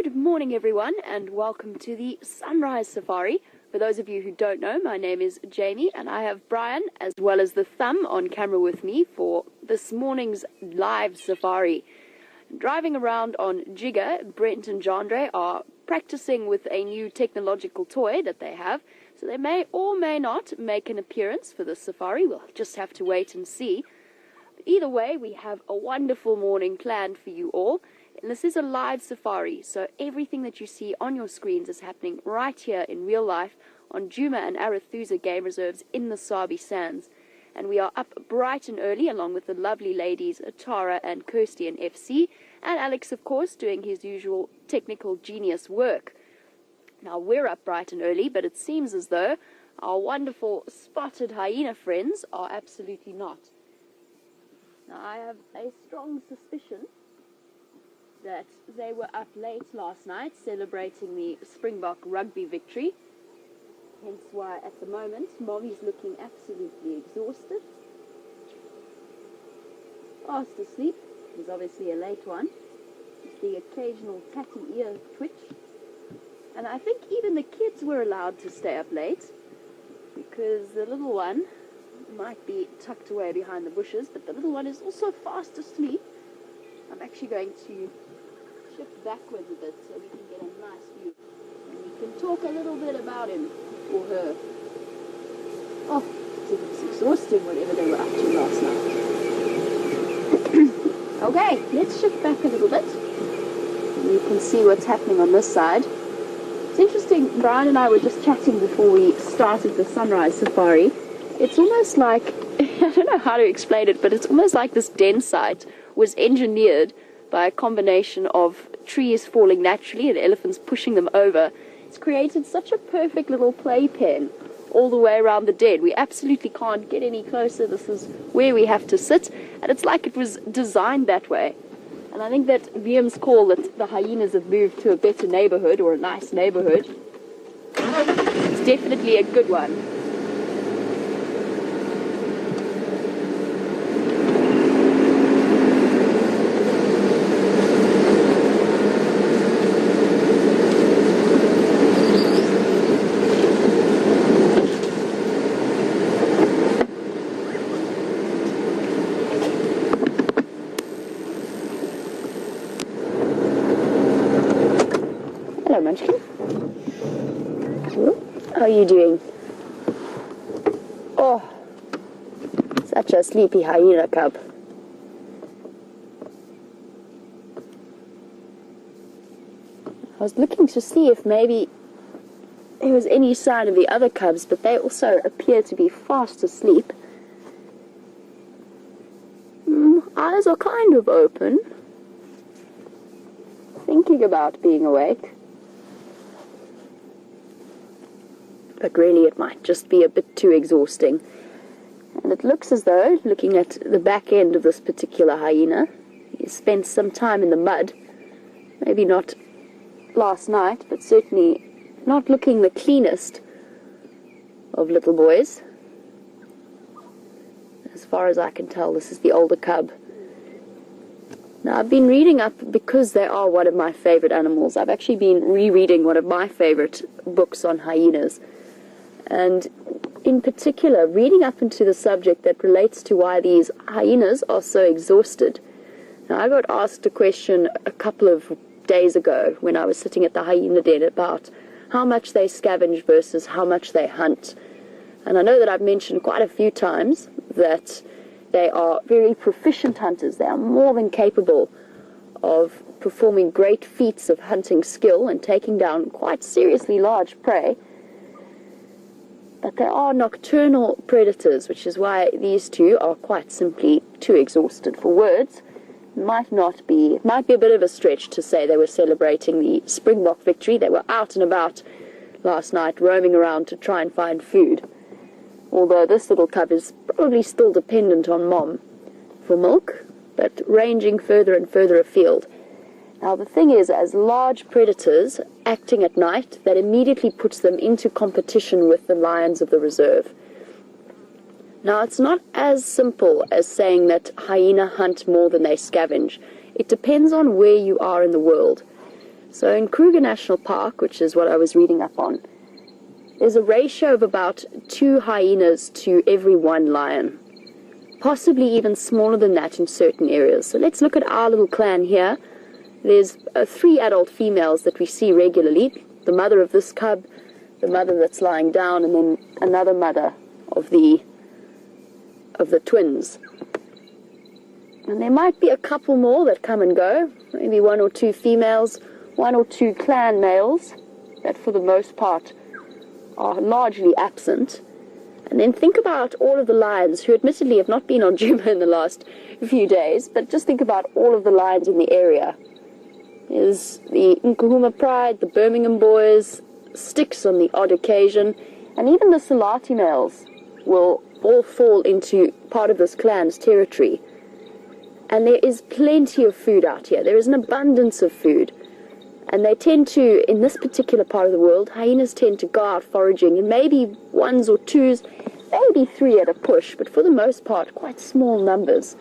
Good morning, everyone, and welcome to the Sunrise Safari. For those of you who don't know, my name is Jamie, and I have Bryan as well as the thumb on camera with me for this morning's live safari. Driving around on Jigga, Brent and Jeandré are practicing with a new technological toy that they have, so they may or may not make an appearance for this safari. We'll just have to wait and see. But either way, we have a wonderful morning planned for you all. And this is a live safari, so everything that you see on your screens is happening right here in real life on Djuma and Arathusa game reserves in the Sabi Sands. And we are up bright and early along with the lovely ladies Tara and Kirsty and FC, and Alex, of course, doing his usual technical genius work. Now, we're up bright and early, but it seems as though our wonderful spotted hyena friends are absolutely not. Now, I have a strong suspicion that they were up late last night celebrating the Springbok rugby victory. Hence why at the moment Mommy's looking absolutely exhausted. Fast asleep. It was obviously a late one. It's the occasional tatty ear twitch. And I think even the kids were allowed to stay up late because the little one might be tucked away behind the bushes, but the little one is also fast asleep. I'm actually going to shift backwards a bit so we can get a nice view. And we can talk a little bit about him or her. Oh, it's exhausting whatever they were up to last night. Okay, let's shift back a little bit. And you can see what's happening on this side. It's interesting, Bryan and I were just chatting before we started the sunrise safari. It's almost like, I don't know how to explain it, but it's almost like this den site was engineered by a combination of trees falling naturally and elephants pushing them over. It's created such a perfect little playpen all the way around the den. We absolutely can't get any closer. This is where we have to sit, and it's like it was designed that way. And I think that Liam's call that the hyenas have moved to a better neighborhood or a nice neighborhood, it's definitely a good one. Hello, Munchkin. How are you doing? Oh, such a sleepy hyena cub. I was looking to see if maybe there was any sign of the other cubs, but they also appear to be fast asleep. Eyes are kind of open, thinking about being awake. But really it might just be a bit too exhausting. And it looks as though, looking at the back end of this particular hyena, he spent some time in the mud. Maybe not last night, but certainly not looking the cleanest of little boys. As far as I can tell, this is the older cub. Now, I've been reading up, because they are one of my favorite animals, I've actually been rereading one of my favorite books on hyenas. And in particular, reading up into the subject that relates to why these hyenas are so exhausted. Now, I got asked a question a couple of days ago when I was sitting at the hyena den about how much they scavenge versus how much they hunt. And I know that I've mentioned quite a few times that they are very proficient hunters. They are more than capable of performing great feats of hunting skill and taking down quite seriously large prey. But they are nocturnal predators, which is why these two are quite simply too exhausted for words. It might be a bit of a stretch to say they were celebrating the Springbok victory. They were out and about last night, roaming around to try and find food. Although this little cub is probably still dependent on Mom for milk, but ranging further and further afield. Now, the thing is, as large predators acting at night, that immediately puts them into competition with the lions of the reserve. Now, it's not as simple as saying that hyena hunt more than they scavenge. It depends on where you are in the world. So in Kruger National Park, which is what I was reading up on, there's a ratio of about 2 hyenas to every 1 lion. Possibly even smaller than that in certain areas. So let's look at our little clan here. There's 3 adult females that we see regularly. The mother of this cub, the mother that's lying down, and then another mother of the twins. And there might be a couple more that come and go. Maybe 1 or 2 females, 1 or 2 clan males that for the most part are largely absent. And then think about all of the lions who admittedly have not been on Juma in the last few days, but just think about all of the lions in the area. There's the Nkuhuma Pride, the Birmingham Boys, Sticks on the odd occasion, and even the Salati males will all fall into part of this clan's territory. And there is plenty of food out here. There is an abundance of food. And they tend to, in this particular part of the world, hyenas tend to go out foraging in maybe 1s or 2s, maybe 3 at a push, but for the most part, quite small numbers.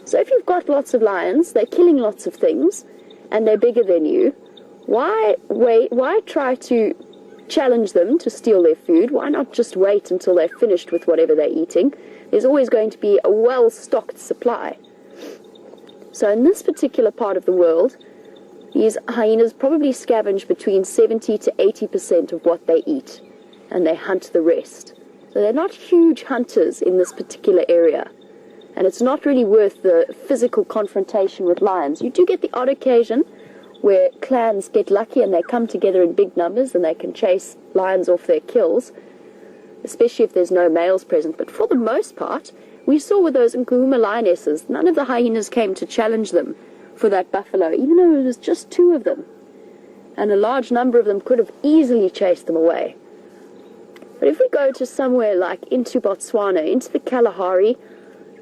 So if you've got lots of lions, they're killing lots of things, and they're bigger than you, why try to challenge them to steal their food? Why not just wait until they're finished with whatever they're eating? There's always going to be a well-stocked supply. So in this particular part of the world, these hyenas probably scavenge between 70 to 80% of what they eat, and they hunt the rest. So they're not huge hunters in this particular area, and it's not really worth the physical confrontation with lions. You do get the odd occasion where clans get lucky and they come together in big numbers and they can chase lions off their kills, especially if there's no males present. But for the most part, we saw with those Nkuhuma lionesses, none of the hyenas came to challenge them for that buffalo, even though it was just 2 of them. And a large number of them could have easily chased them away. But if we go to somewhere like into Botswana, into the Kalahari,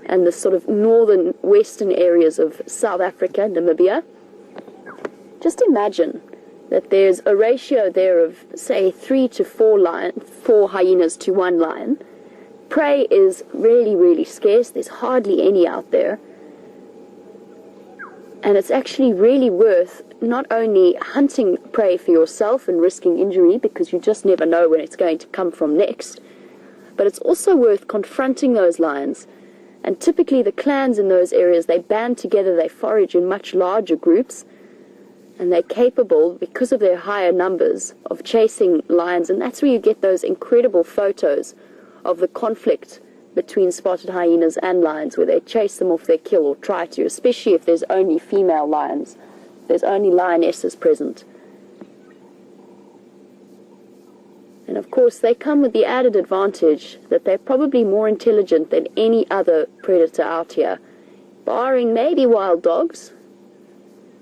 and the sort of northern western areas of South Africa and Namibia, just imagine that there's a ratio there of, say, 3 to 4 hyenas to 1 lion. Prey is really, really scarce. There's hardly any out there. And it's actually really worth not only hunting prey for yourself and risking injury, because you just never know when it's going to come from next, but it's also worth confronting those lions. And typically the clans in those areas, they band together, they forage in much larger groups, and they're capable, because of their higher numbers, of chasing lions. And that's where you get those incredible photos of the conflict between spotted hyenas and lions, where they chase them off their kill, or try to, especially if there's only female lions. There's only lionesses present. And of course, they come with the added advantage that they're probably more intelligent than any other predator out here, barring maybe wild dogs.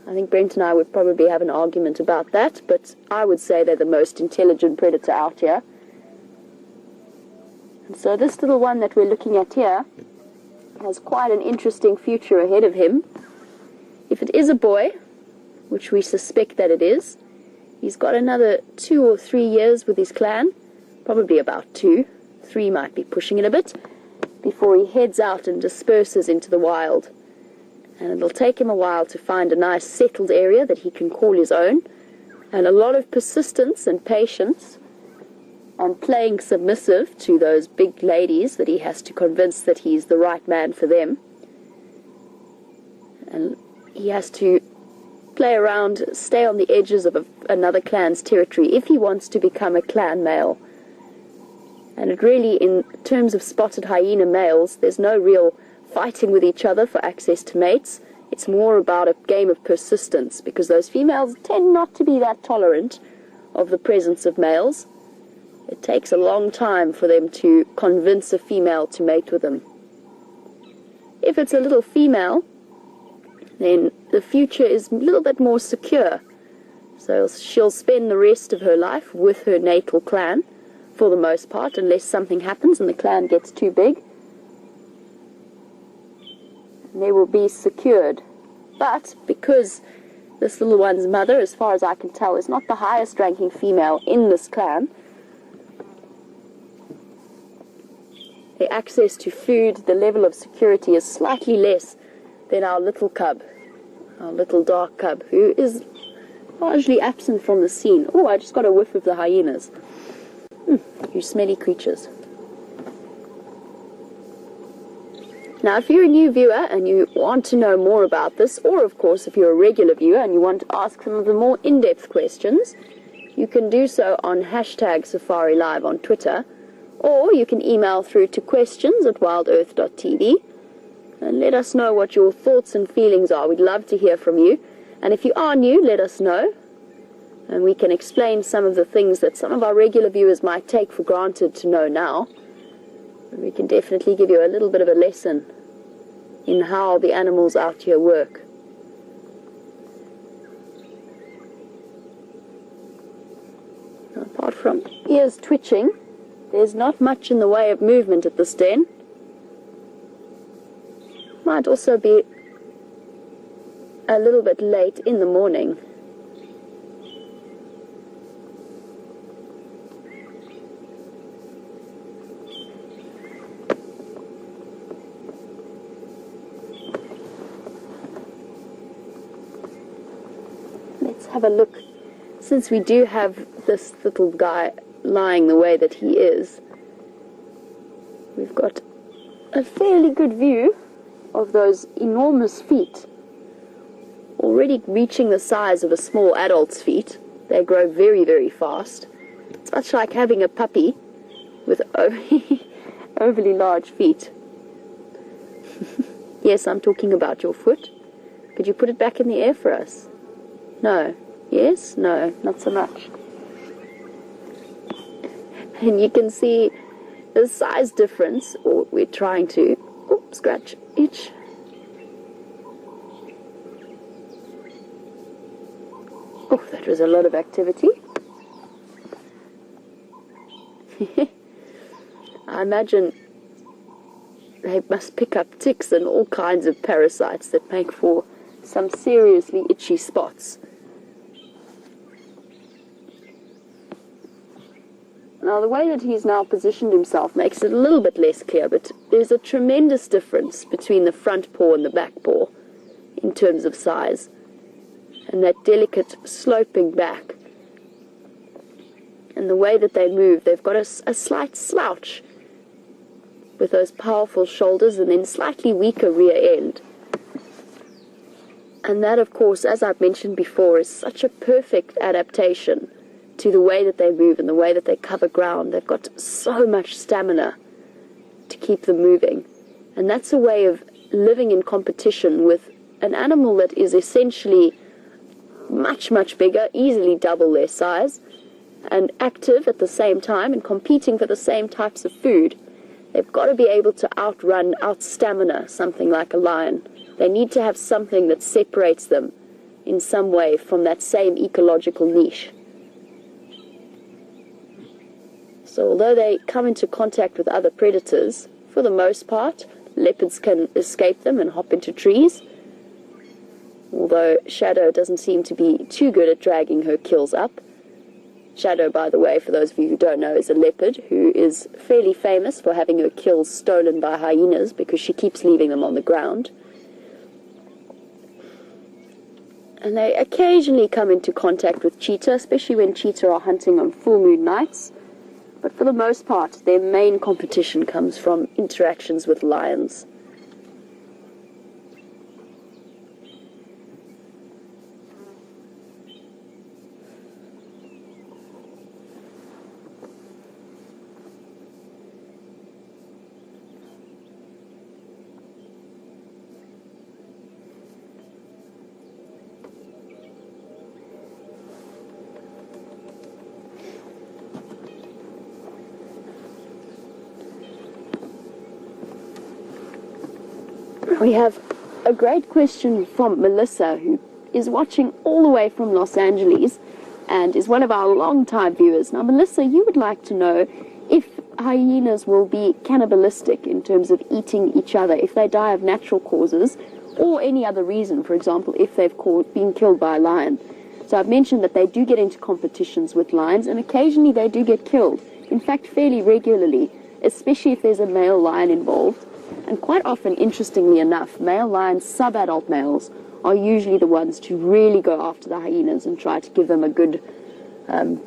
I think Brent and I would probably have an argument about that, but I would say they're the most intelligent predator out here. And so this little one that we're looking at here has quite an interesting future ahead of him. If it is a boy, which we suspect that it is, he's got another 2 or 3 years with his clan, probably about 2, 3 might be pushing it a bit, before he heads out and disperses into the wild. And it'll take him a while to find a nice settled area that he can call his own, and a lot of persistence and patience, and playing submissive to those big ladies that he has to convince that he's the right man for them. And he has to play around, stay on the edges of another clan's territory if he wants to become a clan male. And it really, in terms of spotted hyena males, there's no real fighting with each other for access to mates. It's more about a game of persistence, because those females tend not to be that tolerant of the presence of males. It takes a long time for them to convince a female to mate with them. If it's a little female, then the future is a little bit more secure. So she'll spend the rest of her life with her natal clan, for the most part, unless something happens and the clan gets too big. They will be secured. But because this little one's mother, as far as I can tell, is not the highest ranking female in this clan, the access to food, the level of security is slightly less than our little cub, our little dark cub, who is largely absent from the scene. Oh, I just got a whiff of the hyenas. You smelly creatures. Now, if you're a new viewer and you want to know more about this, or of course if you're a regular viewer and you want to ask some of the more in-depth questions, you can do so on #SafariLive on Twitter, or you can email through to questions@wildearth.tv and let us know what your thoughts and feelings are. We'd love to hear from you. And if you are new, let us know, and we can explain some of the things that some of our regular viewers might take for granted to know now. And we can definitely give you a little bit of a lesson in how the animals out here work. Now, apart from ears twitching, there's not much in the way of movement at this den. Might also be a little bit late in the morning. Let's have a look. Since we do have this little guy lying the way that he is, we've got a fairly good view of those enormous feet, already reaching the size of a small adult's feet. They grow very, very fast. It's much like having a puppy with overly large feet. Yes, I'm talking about your foot. Could you put it back in the air for us? No. Yes? No, not so much. And you can see the size difference, or we're trying to, scratch, itch. Oh, that was a lot of activity. I imagine they must pick up ticks and all kinds of parasites that make for some seriously itchy spots. Now, the way that he's now positioned himself makes it a little bit less clear, but there's a tremendous difference between the front paw and the back paw in terms of size. And that delicate sloping back. And the way that they move, they've got a slight slouch with those powerful shoulders and then slightly weaker rear end. And that, of course, as I've mentioned before, is such a perfect adaptation to the way that they move and the way that they cover ground. They've got so much stamina to keep them moving. And that's a way of living in competition with an animal that is essentially much, much bigger, easily double their size, and active at the same time and competing for the same types of food. They've got to be able to outrun, outstamina something like a lion. They need to have something that separates them in some way from that same ecological niche. So although they come into contact with other predators, for the most part, leopards can escape them and hop into trees. Although Shadow doesn't seem to be too good at dragging her kills up. Shadow, by the way, for those of you who don't know, is a leopard who is fairly famous for having her kills stolen by hyenas because she keeps leaving them on the ground. And they occasionally come into contact with cheetah, especially when cheetah are hunting on full moon nights. But for the most part, their main competition comes from interactions with lions. We have a great question from Melissa, who is watching all the way from Los Angeles and is one of our long-time viewers. Now, Melissa, you would like to know if hyenas will be cannibalistic in terms of eating each other, if they die of natural causes or any other reason, for example, if they've been killed by a lion. So I've mentioned that they do get into competitions with lions, and occasionally they do get killed. In fact, fairly regularly, especially if there's a male lion involved. And quite often, interestingly enough, male lions, sub-adult males, are usually the ones to really go after the hyenas and try to give them a good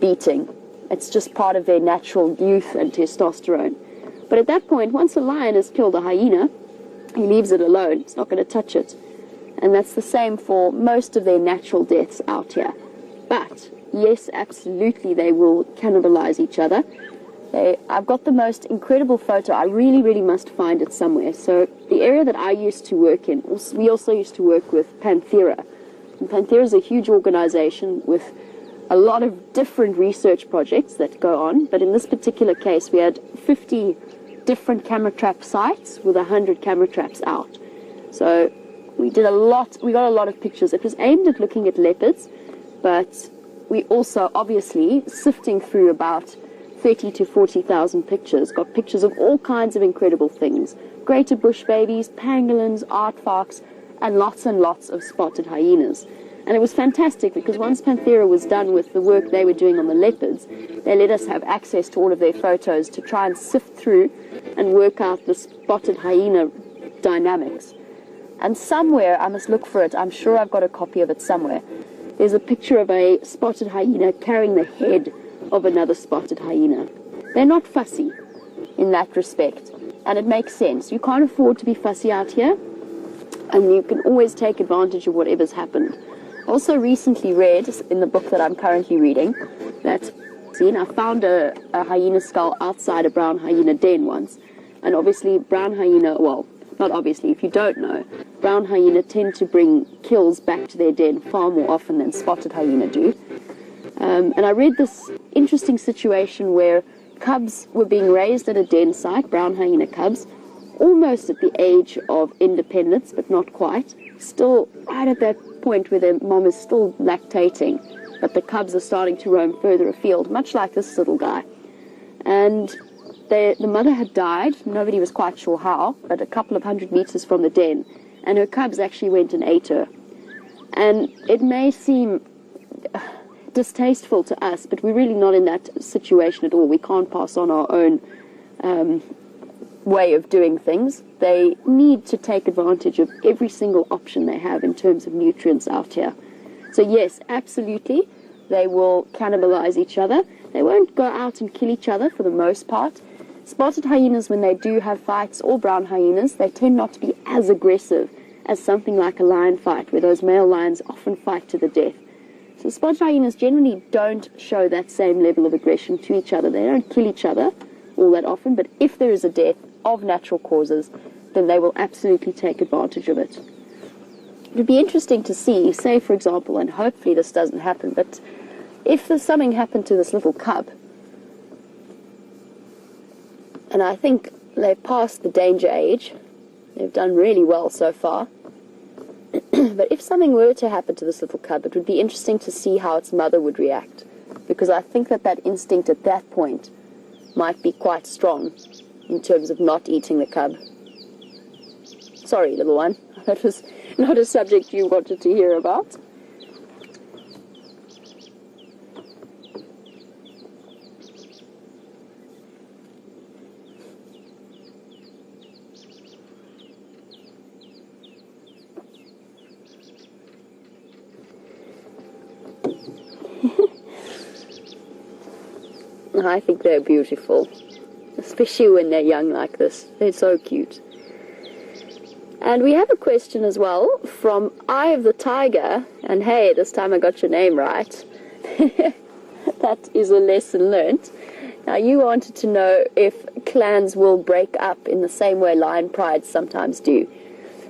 beating. It's just part of their natural youth and testosterone. But at that point, once a lion has killed a hyena, he leaves it alone. It's not going to touch it. And that's the same for most of their natural deaths out here. But, yes, absolutely, they will cannibalize each other. I've got the most incredible photo. I really, really must find it somewhere. So the area that I used to work in, we also used to work with Panthera. And Panthera is a huge organization with a lot of different research projects that go on. But in this particular case, we had 50 different camera trap sites with 100 camera traps out. So we got a lot of pictures. It was aimed at looking at leopards, but we also obviously sifting through about 30 to 40,000 pictures, got pictures of all kinds of incredible things. Greater bush babies, pangolins, aardvarks, and lots of spotted hyenas. And it was fantastic because once Panthera was done with the work they were doing on the leopards, they let us have access to all of their photos to try and sift through and work out the spotted hyena dynamics. And somewhere, I must look for it, I'm sure I've got a copy of it somewhere, there's a picture of a spotted hyena carrying the head of another spotted hyena. They're not fussy in that respect, and it makes sense. You can't afford to be fussy out here, and you can always take advantage of whatever's happened. Also recently read in the book that I'm currently reading that I found a hyena skull outside a brown hyena den once, and obviously brown hyena, well, not obviously, if you don't know, brown hyena tend to bring kills back to their den far more often than spotted hyena do. And I read this interesting situation where cubs were being raised at a den site, brown hyena cubs, almost at the age of independence, but not quite, still right at that point where their mom is still lactating, but the cubs are starting to roam further afield, much like this little guy. And the mother had died, nobody was quite sure how, but a couple of 100 meters from the den, and her cubs actually went and ate her. And it may seem distasteful to us, but we're really not in that situation at all. We can't pass on our own way of doing things. They need to take advantage of every single option they have in terms of nutrients out here. So yes, absolutely, they will cannibalize each other. They won't go out and kill each other for the most part. Spotted hyenas, when they do have fights, or brown hyenas, they tend not to be as aggressive as something like a lion fight, where those male lions often fight to the death. So spotted hyenas generally don't show that same level of aggression to each other. They don't kill each other all that often, but if there is a death of natural causes, then they will absolutely take advantage of it. It would be interesting to see, say for example, and hopefully this doesn't happen, but if there's something happened to this little cub, and I think they've passed the danger age, they've done really well so far, but if something were to happen to this little cub, it would be interesting to see how its mother would react, because I think that instinct at that point might be quite strong in terms of not eating the cub. Sorry, little one, that was not a subject you wanted to hear about. I think they're beautiful, especially when they're young like this. They're so cute. And we have a question as well from Eye of the Tiger, and hey, this time I got your name right. That is a lesson learnt. Now, you wanted to know if clans will break up in the same way lion prides sometimes do.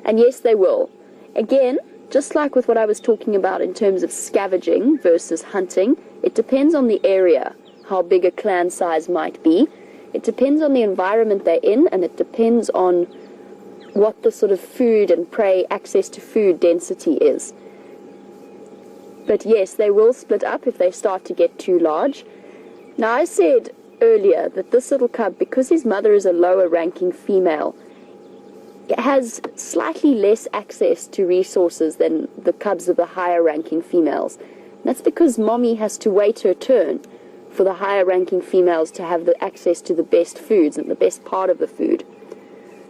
And yes, they will. Again, just like with what I was talking about in terms of scavenging versus hunting, it depends on the area, how big a clan size might be. It depends on the environment they're in, and it depends on what the sort of food and prey, access to food density is. But yes, they will split up if they start to get too large. Now, I said earlier that this little cub, because his mother is a lower ranking female, has slightly less access to resources than the cubs of the higher ranking females. That's because mommy has to wait her turn for the higher ranking females to have the access to the best foods and the best part of the food.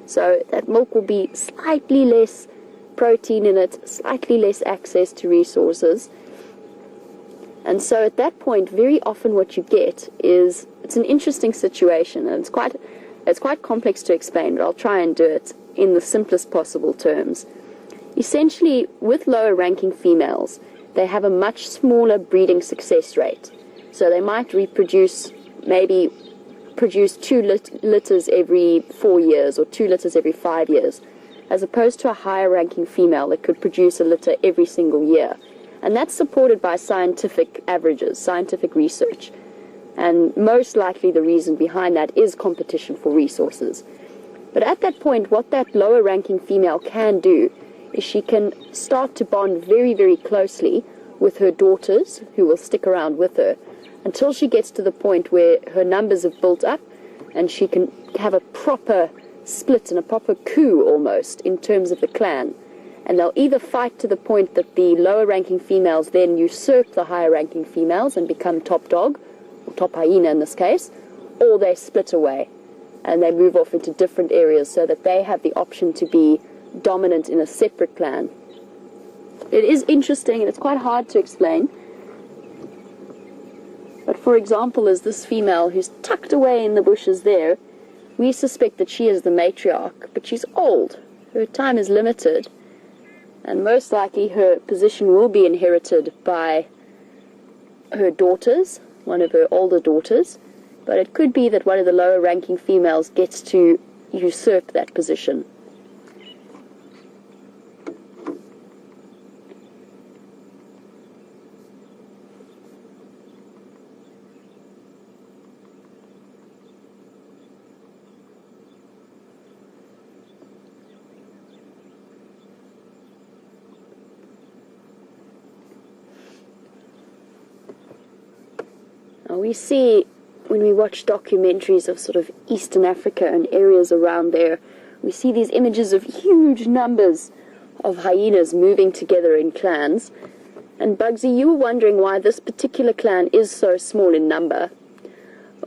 So that milk will be slightly less protein in it, slightly less access to resources. And so at that point, very often what you get is, it's an interesting situation, and it's quite complex to explain, but I'll try and do it in the simplest possible terms. Essentially, with lower ranking females, they have a much smaller breeding success rate. So they might maybe produce 2 litters every 4 years or 2 litters every 5 years, as opposed to a higher ranking female that could produce a litter every single year. And that's supported by scientific averages, scientific research. And most likely the reason behind that is competition for resources. But at that point, what that lower ranking female can do is she can start to bond very, very closely with her daughters, who will stick around with her, until she gets to the point where her numbers have built up and she can have a proper split and a proper coup almost in terms of the clan. And they'll either fight to the point that the lower ranking females then usurp the higher ranking females and become top dog, or top hyena in this case, or they split away and they move off into different areas so that they have the option to be dominant in a separate clan. It is interesting and it's quite hard to explain. But for example, as this female who's tucked away in the bushes there, we suspect that she is the matriarch, but she's old. Her time is limited, and most likely her position will be inherited by her daughters, one of her older daughters, but it could be that one of the lower ranking females gets to usurp that position. We see, when we watch documentaries of sort of Eastern Africa and areas around there, we see these images of huge numbers of hyenas moving together in clans. And Bugsy, you were wondering why this particular clan is so small in number.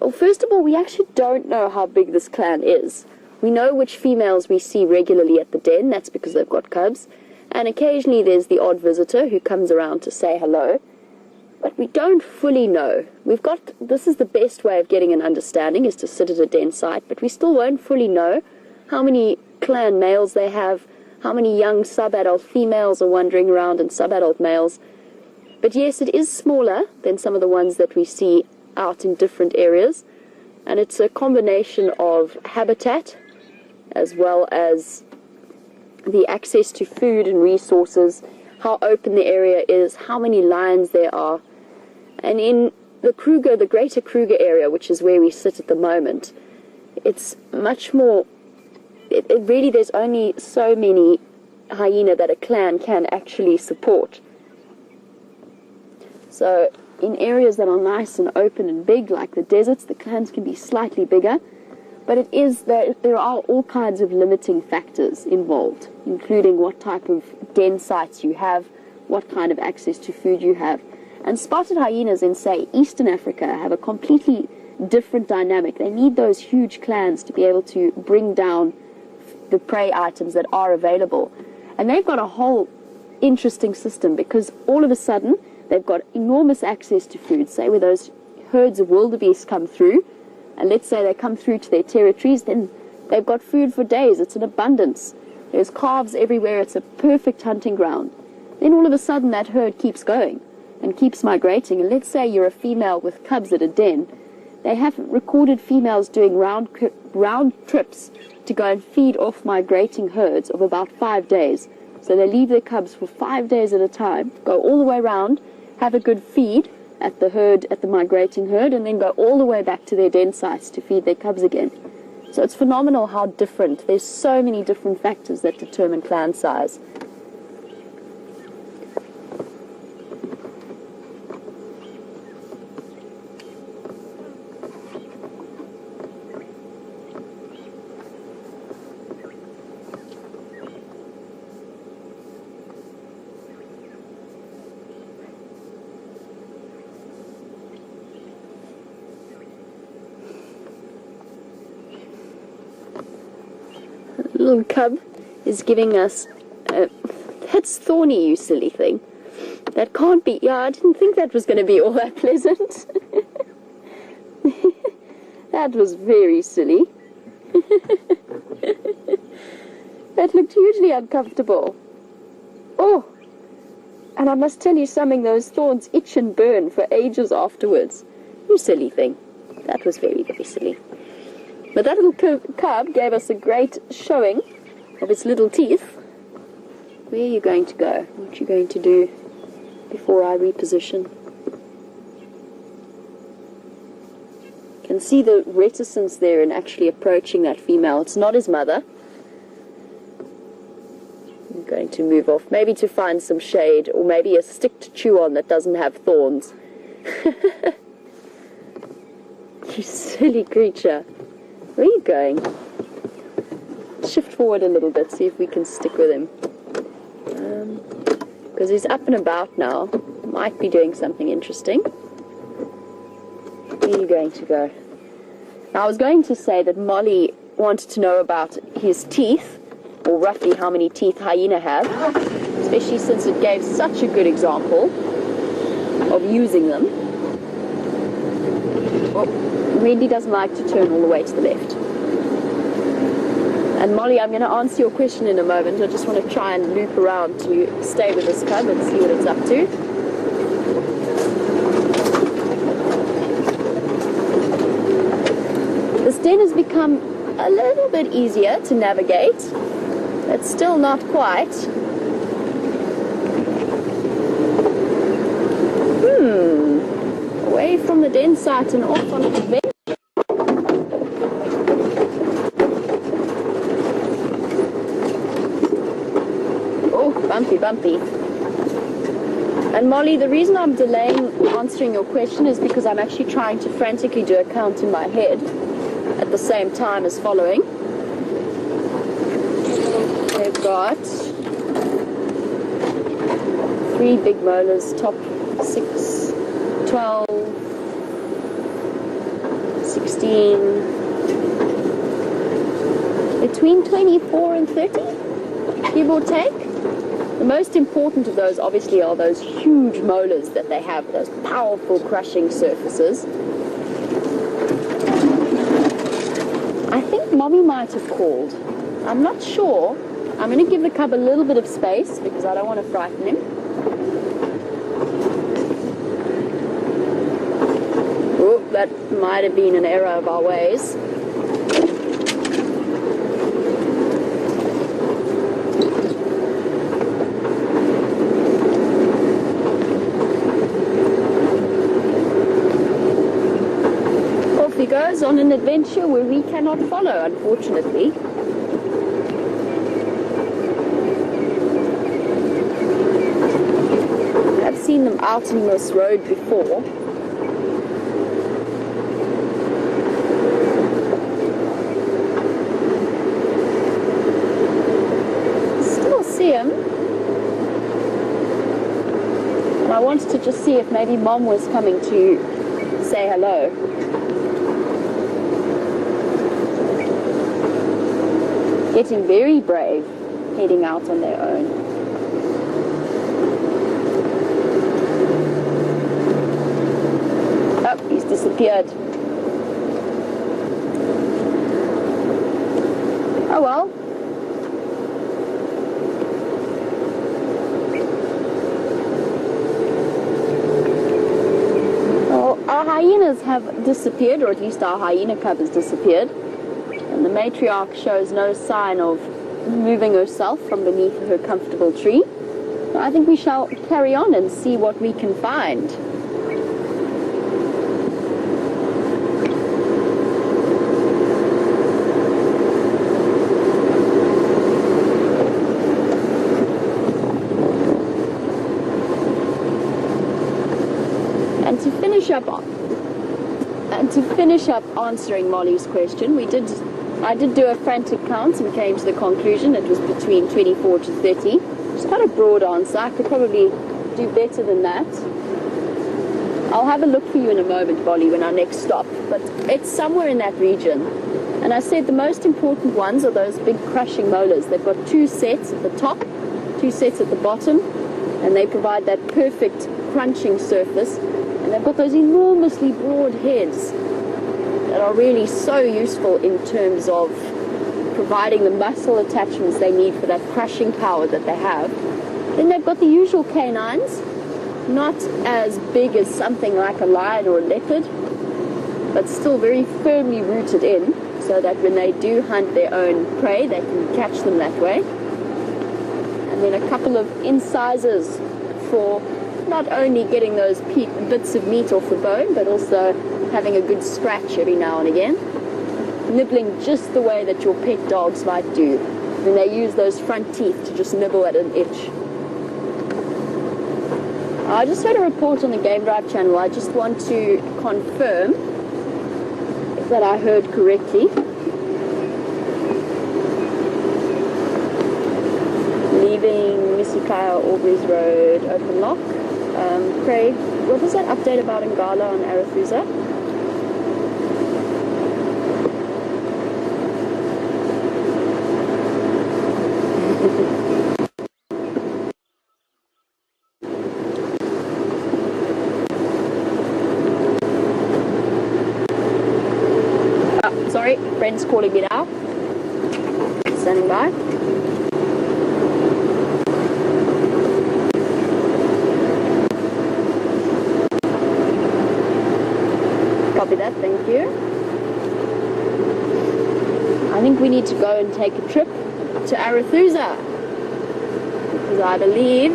Well, first of all, we actually don't know how big this clan is. We know which females we see regularly at the den, that's because they've got cubs, and occasionally there's the odd visitor who comes around to say hello. But we don't fully know. This is the best way of getting an understanding, is to sit at a den site, but we still won't fully know how many clan males they have, how many young sub-adult females are wandering around and sub-adult males. But yes, it is smaller than some of the ones that we see out in different areas, and it's a combination of habitat as well as the access to food and resources, how open the area is, how many lions there are. And in the Kruger, the greater Kruger area, which is where we sit at the moment, it's much more, really there's only so many hyena that a clan can actually support. So in areas that are nice and open and big, like the deserts, the clans can be slightly bigger, but there are all kinds of limiting factors involved, including what type of den sites you have, what kind of access to food you have. And spotted hyenas in, say, Eastern Africa have a completely different dynamic. They need those huge clans to be able to bring down the prey items that are available. And they've got a whole interesting system, because all of a sudden they've got enormous access to food. Say where those herds of wildebeest come through, and let's say they come through to their territories, then they've got food for days. It's an abundance. There's calves everywhere. It's a perfect hunting ground. Then all of a sudden that herd keeps going and keeps migrating. And let's say you're a female with cubs at a den. They have recorded females doing round trips to go and feed off migrating herds of about 5 days. So they leave their cubs for 5 days at a time, go all the way around, have a good feed at the migrating herd, and then go all the way back to their den sites to feed their cubs again. So it's phenomenal how different. There's so many different factors that determine clan size. Little cub is giving us That's thorny, you silly thing. That can't be. Yeah, I didn't think that was going to be all that pleasant. That was very silly. That looked hugely uncomfortable. Oh, and I must tell you something, those thorns itch and burn for ages afterwards. You silly thing. That was very, very silly. But that little cub gave us a great showing of its little teeth. Where are you going to go? What are you going to do before I reposition? You can see the reticence there in actually approaching that female. It's not his mother. I'm going to move off, maybe to find some shade, or maybe a stick to chew on that doesn't have thorns. You silly creature. Where are you going? Shift forward a little bit, see if we can stick with him. Because he's up and about now. Might be doing something interesting. Where are you going to go? Now, I was going to say that Molly wanted to know about his teeth, or roughly how many teeth hyena have, especially since it gave such a good example of using them. Oh, Wendy doesn't like to turn all the way to the left. And Molly, I'm going to answer your question in a moment. I just want to try and loop around to stay with this cub and see what it's up to. This den has become a little bit easier to navigate. It's still not quite. Away from the den site and off on an adventure. Bumpy. And Molly, the reason I'm delaying answering your question is because I'm actually trying to frantically do a count in my head at the same time as following. They've got 3 big molars, top 6, 12, 16, between 24 and 30, give or take. The most important of those, obviously, are those huge molars that they have, those powerful crushing surfaces. I think Mommy might have called. I'm not sure. I'm going to give the cub a little bit of space because I don't want to frighten him. Oh, that might have been an error of our ways. He goes on an adventure where we cannot follow, unfortunately. I've seen them out in this road before. Still see him. And I wanted to just see if maybe Mom was coming to say hello. Getting very brave, heading out on their own. Oh, he's disappeared. Oh well. Well, our hyenas have disappeared, or at least our hyena cub has disappeared. And the matriarch shows no sign of moving herself from beneath her comfortable tree. I think we shall carry on and see what we can find. And to finish up answering Molly's question, I did do a frantic count and came to the conclusion it was between 24 to 30. It's quite a broad answer. I could probably do better than that. I'll have a look for you in a moment, Molly, when I next stop. But it's somewhere in that region. And I said the most important ones are those big crushing molars. They've got 2 sets at the top 2 sets at the bottom, and they provide that perfect crunching surface. And they've got those enormously broad heads that are really so useful in terms of providing the muscle attachments they need for that crushing power that they have. Then they've got the usual canines, not as big as something like a lion or a leopard, but still very firmly rooted in, so that when they do hunt their own prey, they can catch them that way. And then a couple of incisors for not only getting those bits of meat off the bone, but also having a good scratch every now and again. Nibbling just the way that your pet dogs might do when they use those front teeth to just nibble at an itch. I just heard a report on the Game Drive channel. I just want to confirm that I heard correctly. Leaving Missy Kyle Aubrey's Road open lock. Craig, what was that update about Ngala on Arethusa? Sorry, Brent's calling me now. Standing by. Copy that, thank you. I think we need to go and take a trip to Arethusa, because I believe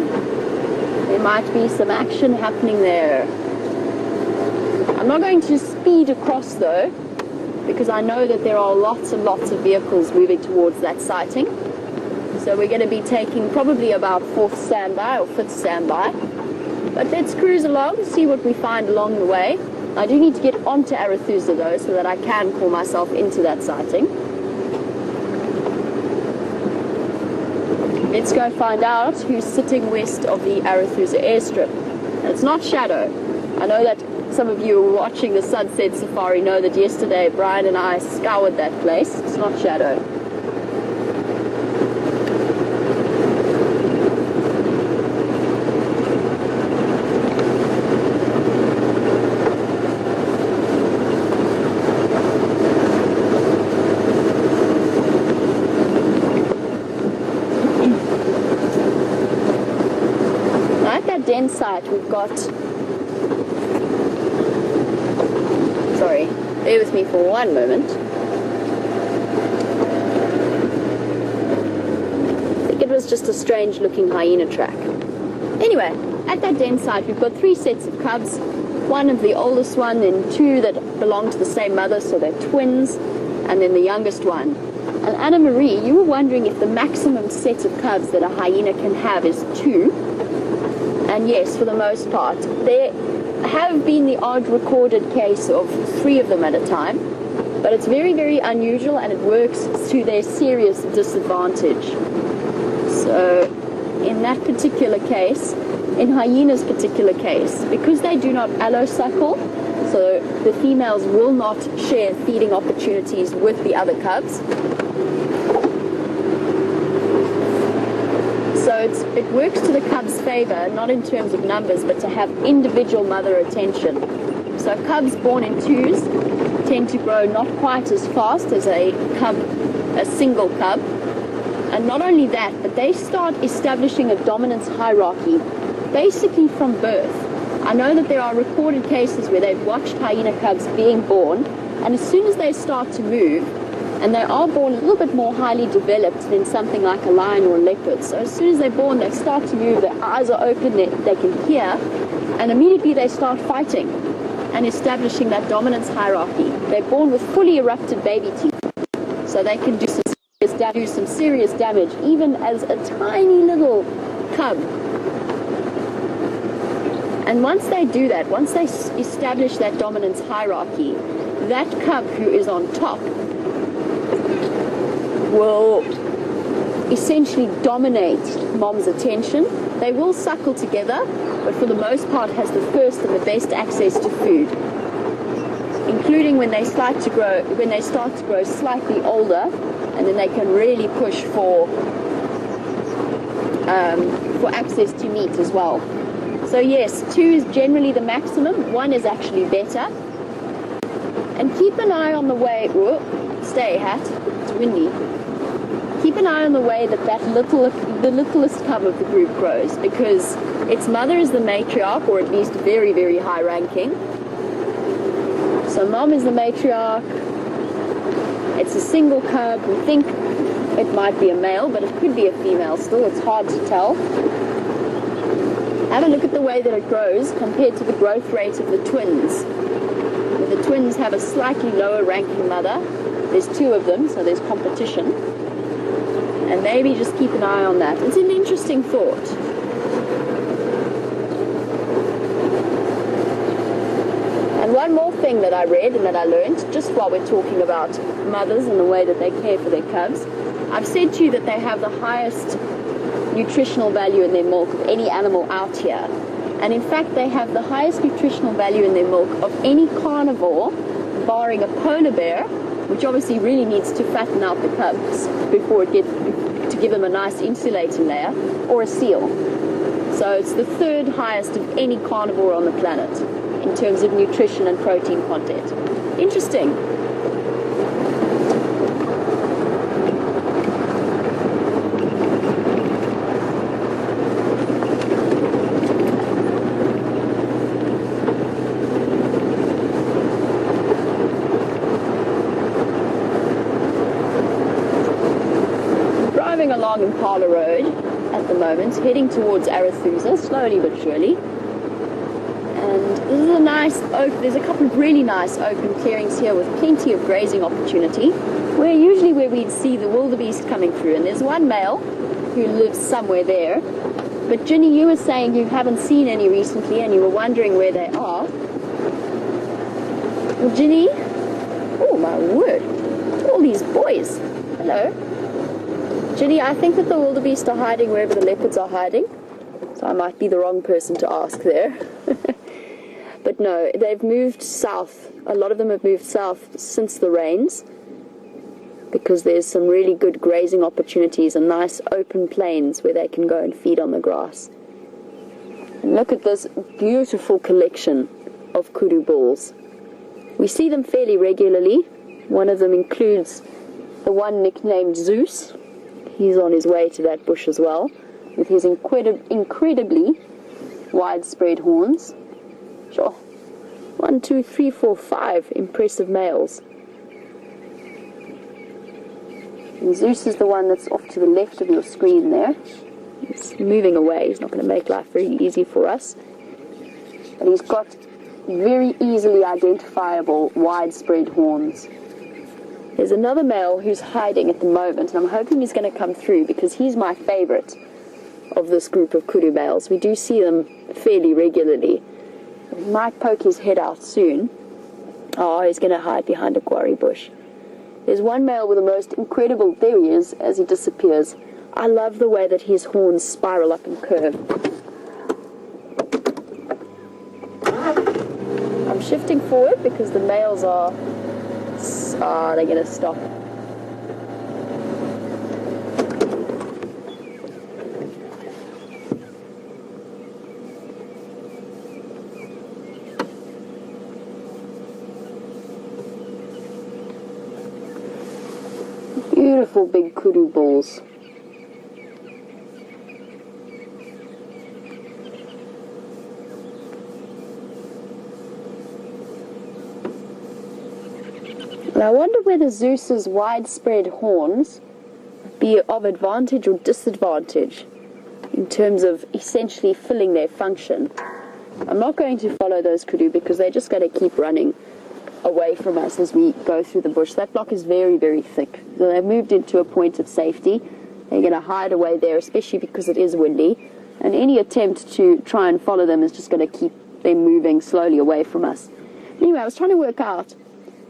there might be some action happening there. I'm not going to speed across though, because I know that there are lots and lots of vehicles moving towards that sighting. So we're going to be taking probably about 4th standby or 5th standby. But let's cruise along, see what we find along the way. I do need to get onto Arethusa though, so that I can call myself into that sighting. Let's go find out who's sitting west of the Arethusa airstrip. And it's not Shadow. I know that some of you who were watching the Sunset Safari know that yesterday Bryan and I scoured that place. It's not Shadow. At that den site we've got... Sorry, bear with me for one moment. I think it was just a strange looking hyena track. Anyway, at that den site we've got 3 sets of cubs. One of the oldest one, then 2 that belong to the same mother, so they're twins, and then the youngest one. And Anna Marie, you were wondering if the maximum set of cubs that a hyena can have is 2. And yes, for the most part. There have been the odd recorded case of 3 of them at a time, but it's very, very unusual, and it works to their serious disadvantage. So in that particular case, in hyena's particular case, because they do not allosuckle, so the females will not share feeding opportunities with the other cubs. So it works to the cubs' favor, not in terms of numbers, but to have individual mother attention. So cubs born in 2s tend to grow not quite as fast as a single cub. And not only that, but they start establishing a dominance hierarchy, basically from birth. I know that there are recorded cases where they've watched hyena cubs being born, and as soon as they start to move, and they are born a little bit more highly developed than something like a lion or a leopard. So as soon as they're born, they start to move, their eyes are open, they can hear, and immediately they start fighting and establishing that dominance hierarchy. They're born with fully erupted baby teeth, so they can do some serious damage, even as a tiny little cub. And once they do that, once they establish that dominance hierarchy, that cub who is on top will essentially dominate mom's attention. They will suckle together, but for the most part has the first and the best access to food, including when they start to grow slightly older, and then they can really push for for access to meat as well. So yes, 2 is generally the maximum, 1 is actually better. And keep an eye on the way, stay hat, it's windy. Keep an eye on the way that the littlest cub of the group grows, because its mother is the matriarch, or at least very, very high ranking. So mom is the matriarch, it's a single cub, we think it might be a male, but it could be a female still, it's hard to tell. Have a look at the way that it grows compared to the growth rate of the twins. The twins have a slightly lower ranking mother. There's 2 of them, so there's competition. And maybe just keep an eye on that. It's an interesting thought. And one more thing that I read and that I learned, just while we're talking about mothers and the way that they care for their cubs, I've said to you that they have the highest nutritional value in their milk of any animal out here. And in fact, they have the highest nutritional value in their milk of any carnivore, barring a polar bear, which obviously really needs to fatten out the cubs before it gets to give them a nice insulating layer, or a seal. So it's the 3rd highest of any carnivore on the planet in terms of nutrition and protein content. Interesting. Along Impala Road at the moment, heading towards Arathusa, slowly but surely. And this is a nice there's a couple of really nice open clearings here with plenty of grazing opportunity, where we'd see the wildebeest coming through, and there's one male who lives somewhere there. But Ginny, you were saying you haven't seen any recently and you were wondering where they are. Well, Ginny, oh my word, all these boys. Hello. Ginny, I think that the wildebeest are hiding wherever the leopards are hiding, so I might be the wrong person to ask there. But no, they've moved south. A lot of them have moved south since the rains, because there's some really good grazing opportunities and nice open plains where they can go and feed on the grass. And look at this beautiful collection of kudu bulls. We see them fairly regularly. One of them includes the one nicknamed Zeus. He's on his way to that bush as well, with his incredibly widespread horns. Sure. 1, 2, 3, 4, 5 impressive males. And Zeus is the one that's off to the left of your screen there. He's moving away. He's not going to make life very easy for us. But he's got very easily identifiable widespread horns. There's another male who's hiding at the moment, and I'm hoping he's going to come through because he's my favorite of this group of kudu males. We do see them fairly regularly. He might poke his head out soon. Oh, he's going to hide behind a quarry bush. There's one male with the most incredible, there he is, as he disappears. I love the way that his horns spiral up and curve. I'm shifting forward because the males are... they're going to stop. Beautiful big kudu bulls. And I wonder whether Zeus's widespread horns be of advantage or disadvantage in terms of essentially filling their function. I'm not going to follow those kudu because they're just going to keep running away from us as we go through the bush. That block is very, very thick. So they've moved into a point of safety. They're going to hide away there, especially because it is windy. And any attempt to try and follow them is just going to keep them moving slowly away from us. Anyway, I was trying to work out.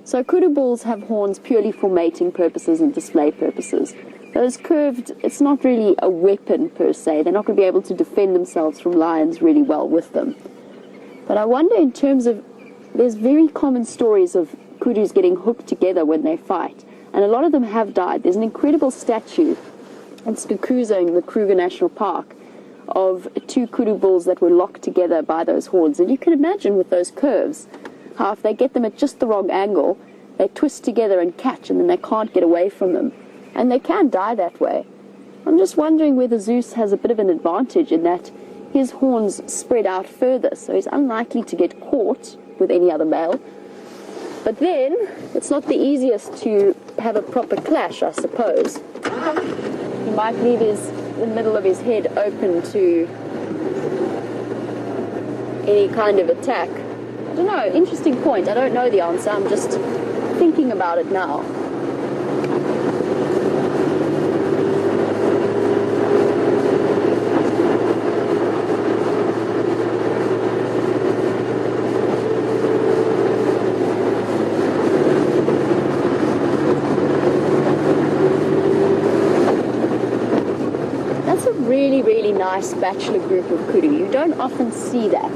So kudu bulls have horns purely for mating purposes and display purposes. Those curved, it's not really a weapon per se. They're not going to be able to defend themselves from lions really well with them. But I wonder in terms of, there's very common stories of kudus getting hooked together when they fight. And a lot of them have died. There's an incredible statue in Skukuza in the Kruger National Park of 2 kudu bulls that were locked together by those horns. And you can imagine with those curves, how if they get them at just the wrong angle, they twist together and catch, and then they can't get away from them. And they can die that way. I'm just wondering whether Zeus has a bit of an advantage in that his horns spread out further, so he's unlikely to get caught with any other male. But then, it's not the easiest to have a proper clash, I suppose. He might leave the middle of his head open to any kind of attack. I don't know, interesting point. I don't know the answer, I'm just thinking about it now. Really nice bachelor group of kudu. You don't often see that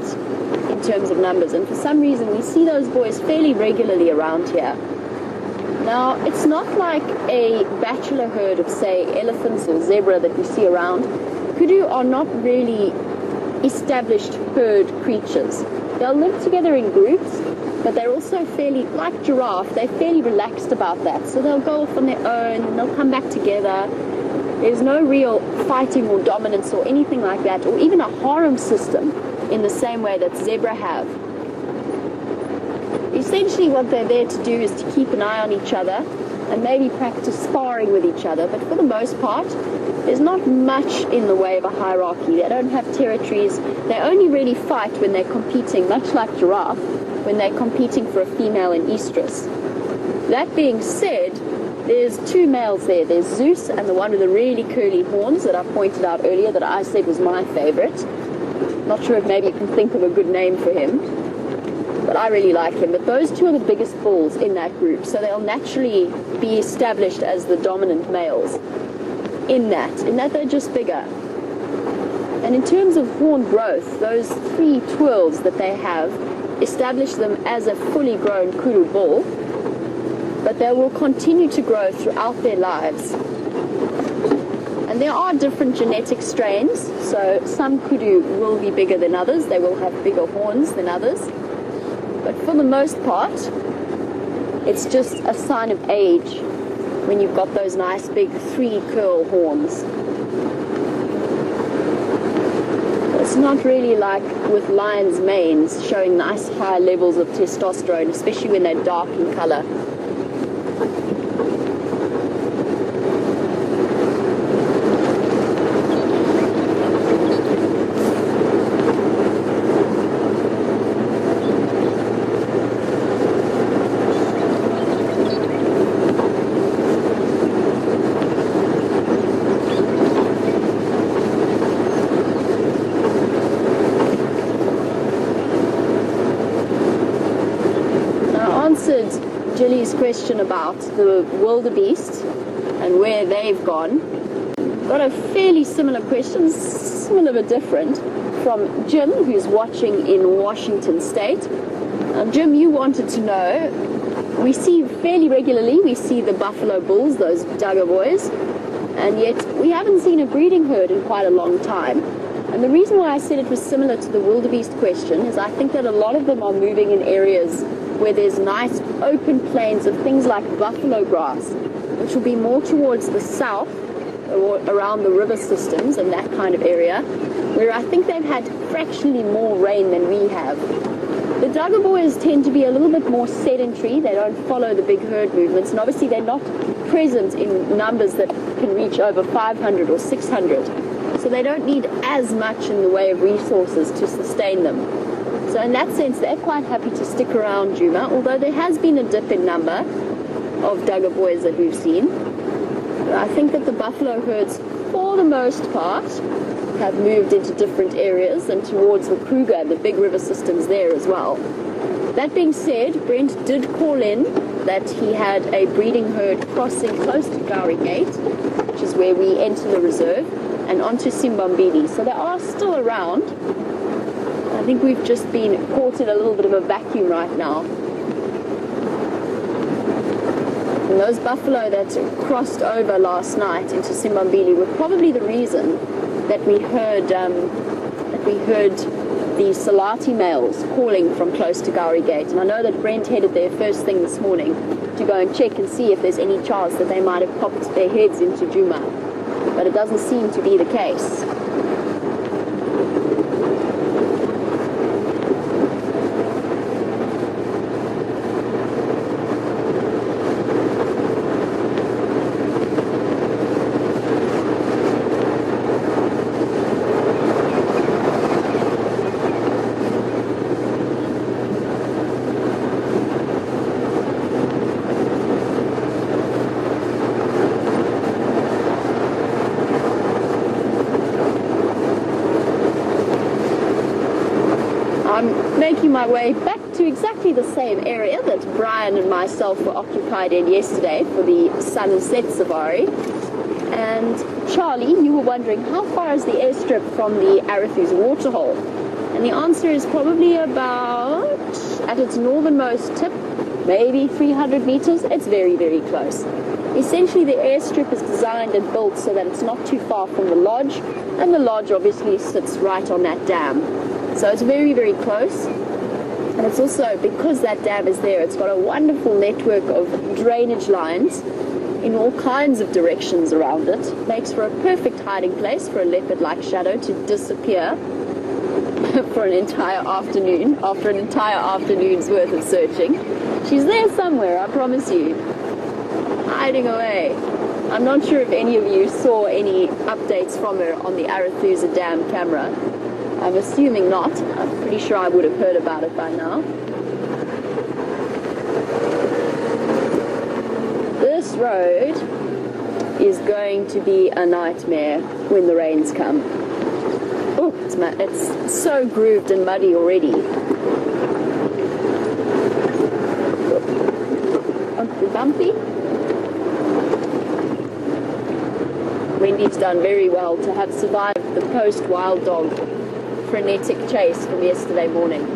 in terms of numbers, and for some reason we see those boys fairly regularly around here. Now, it's not like a bachelor herd of, say, elephants or zebra that we see around. Kudu are not really established herd creatures. They'll live together in groups, but they're also fairly, like giraffe, they're fairly relaxed about that. So they'll go off on their own, and they'll come back together. There's no real fighting or dominance or anything like that, or even a harem system in the same way that zebra have. Essentially what they're there to do is to keep an eye on each other and maybe practice sparring with each other, but for the most part there's not much in the way of a hierarchy. They don't have territories. They only really fight when they're competing, much like giraffe, when they're competing for a female in estrus. That being said, there's 2 males there. There's Zeus and the one with the really curly horns that I pointed out earlier that I said was my favorite. Not sure if maybe you can think of a good name for him, but I really like him. But those 2 are the biggest bulls in that group, so they'll naturally be established as the dominant males in that they're just bigger. And in terms of horn growth, those 3 twirls that they have establish them as a fully grown kudu bull, but they will continue to grow throughout their lives. And there are different genetic strains, so some kudu will be bigger than others, they will have bigger horns than others, but for the most part, it's just a sign of age when you've got those nice big 3 curl horns. It's not really like with lions' manes showing nice high levels of testosterone, especially when they're dark in color. Jilly's question about the wildebeest and where they've gone. Got a fairly similar question, similar but different, from Jim, who's watching in Washington State. Jim, you wanted to know, we see fairly regularly, we see the buffalo bulls, those Duggar boys, and yet we haven't seen a breeding herd in quite a long time. And the reason why I said it was similar to the wildebeest question is I think that a lot of them are moving in areas where there's nice open plains of things like buffalo grass, which will be more towards the south or around the river systems and that kind of area, where I think they've had fractionally more rain than we have. The Duggar boys tend to be a little bit more sedentary. They don't follow the big herd movements, and obviously they're not present in numbers that can reach over 500 or 600. So they don't need as much in the way of resources to sustain them. So in that sense, they're quite happy to stick around Juma, although there has been a dip in number of Duggar boys that we've seen. But I think that the buffalo herds, for the most part, have moved into different areas and towards the Kruger, the big river systems there as well. That being said, Brent did call in that he had a breeding herd crossing close to Gowrie Gate, which is where we enter the reserve, and onto Simbambili. So they are still around. I think we've just been caught in a little bit of a vacuum right now. And those buffalo that crossed over last night into Simbambili were probably the reason that we heard the Salati males calling from close to Gowrie Gate. And I know that Brent headed there first thing this morning to go and check and see if there's any chance that they might have popped their heads into Juma. But it doesn't seem to be the case. Making my way back to exactly the same area that Bryan and myself were occupied in yesterday for the sunset safari. And Charlie, you were wondering how far is the airstrip from the Arathu's waterhole? And the answer is probably about, at its northernmost tip, maybe 300 meters. It's very, very close. Essentially, the airstrip is designed and built so that it's not too far from the lodge, and the lodge obviously sits right on that dam. So it's very, very close. And it's also, because that dam is there, it's got a wonderful network of drainage lines in all kinds of directions around it. Makes for a perfect hiding place for a leopard-like shadow to disappear for an entire afternoon, after an entire afternoon's worth of searching. She's there somewhere, I promise you, hiding away. I'm not sure if any of you saw any updates from her on the Arathusa Dam camera. I'm assuming not. I'm pretty sure I would have heard about it by now. This road is going to be a nightmare when the rains come. Oh, it's so grooved and muddy already. Bumpy. Wendy's done very well to have survived the post-wild dog frenetic chase from yesterday morning.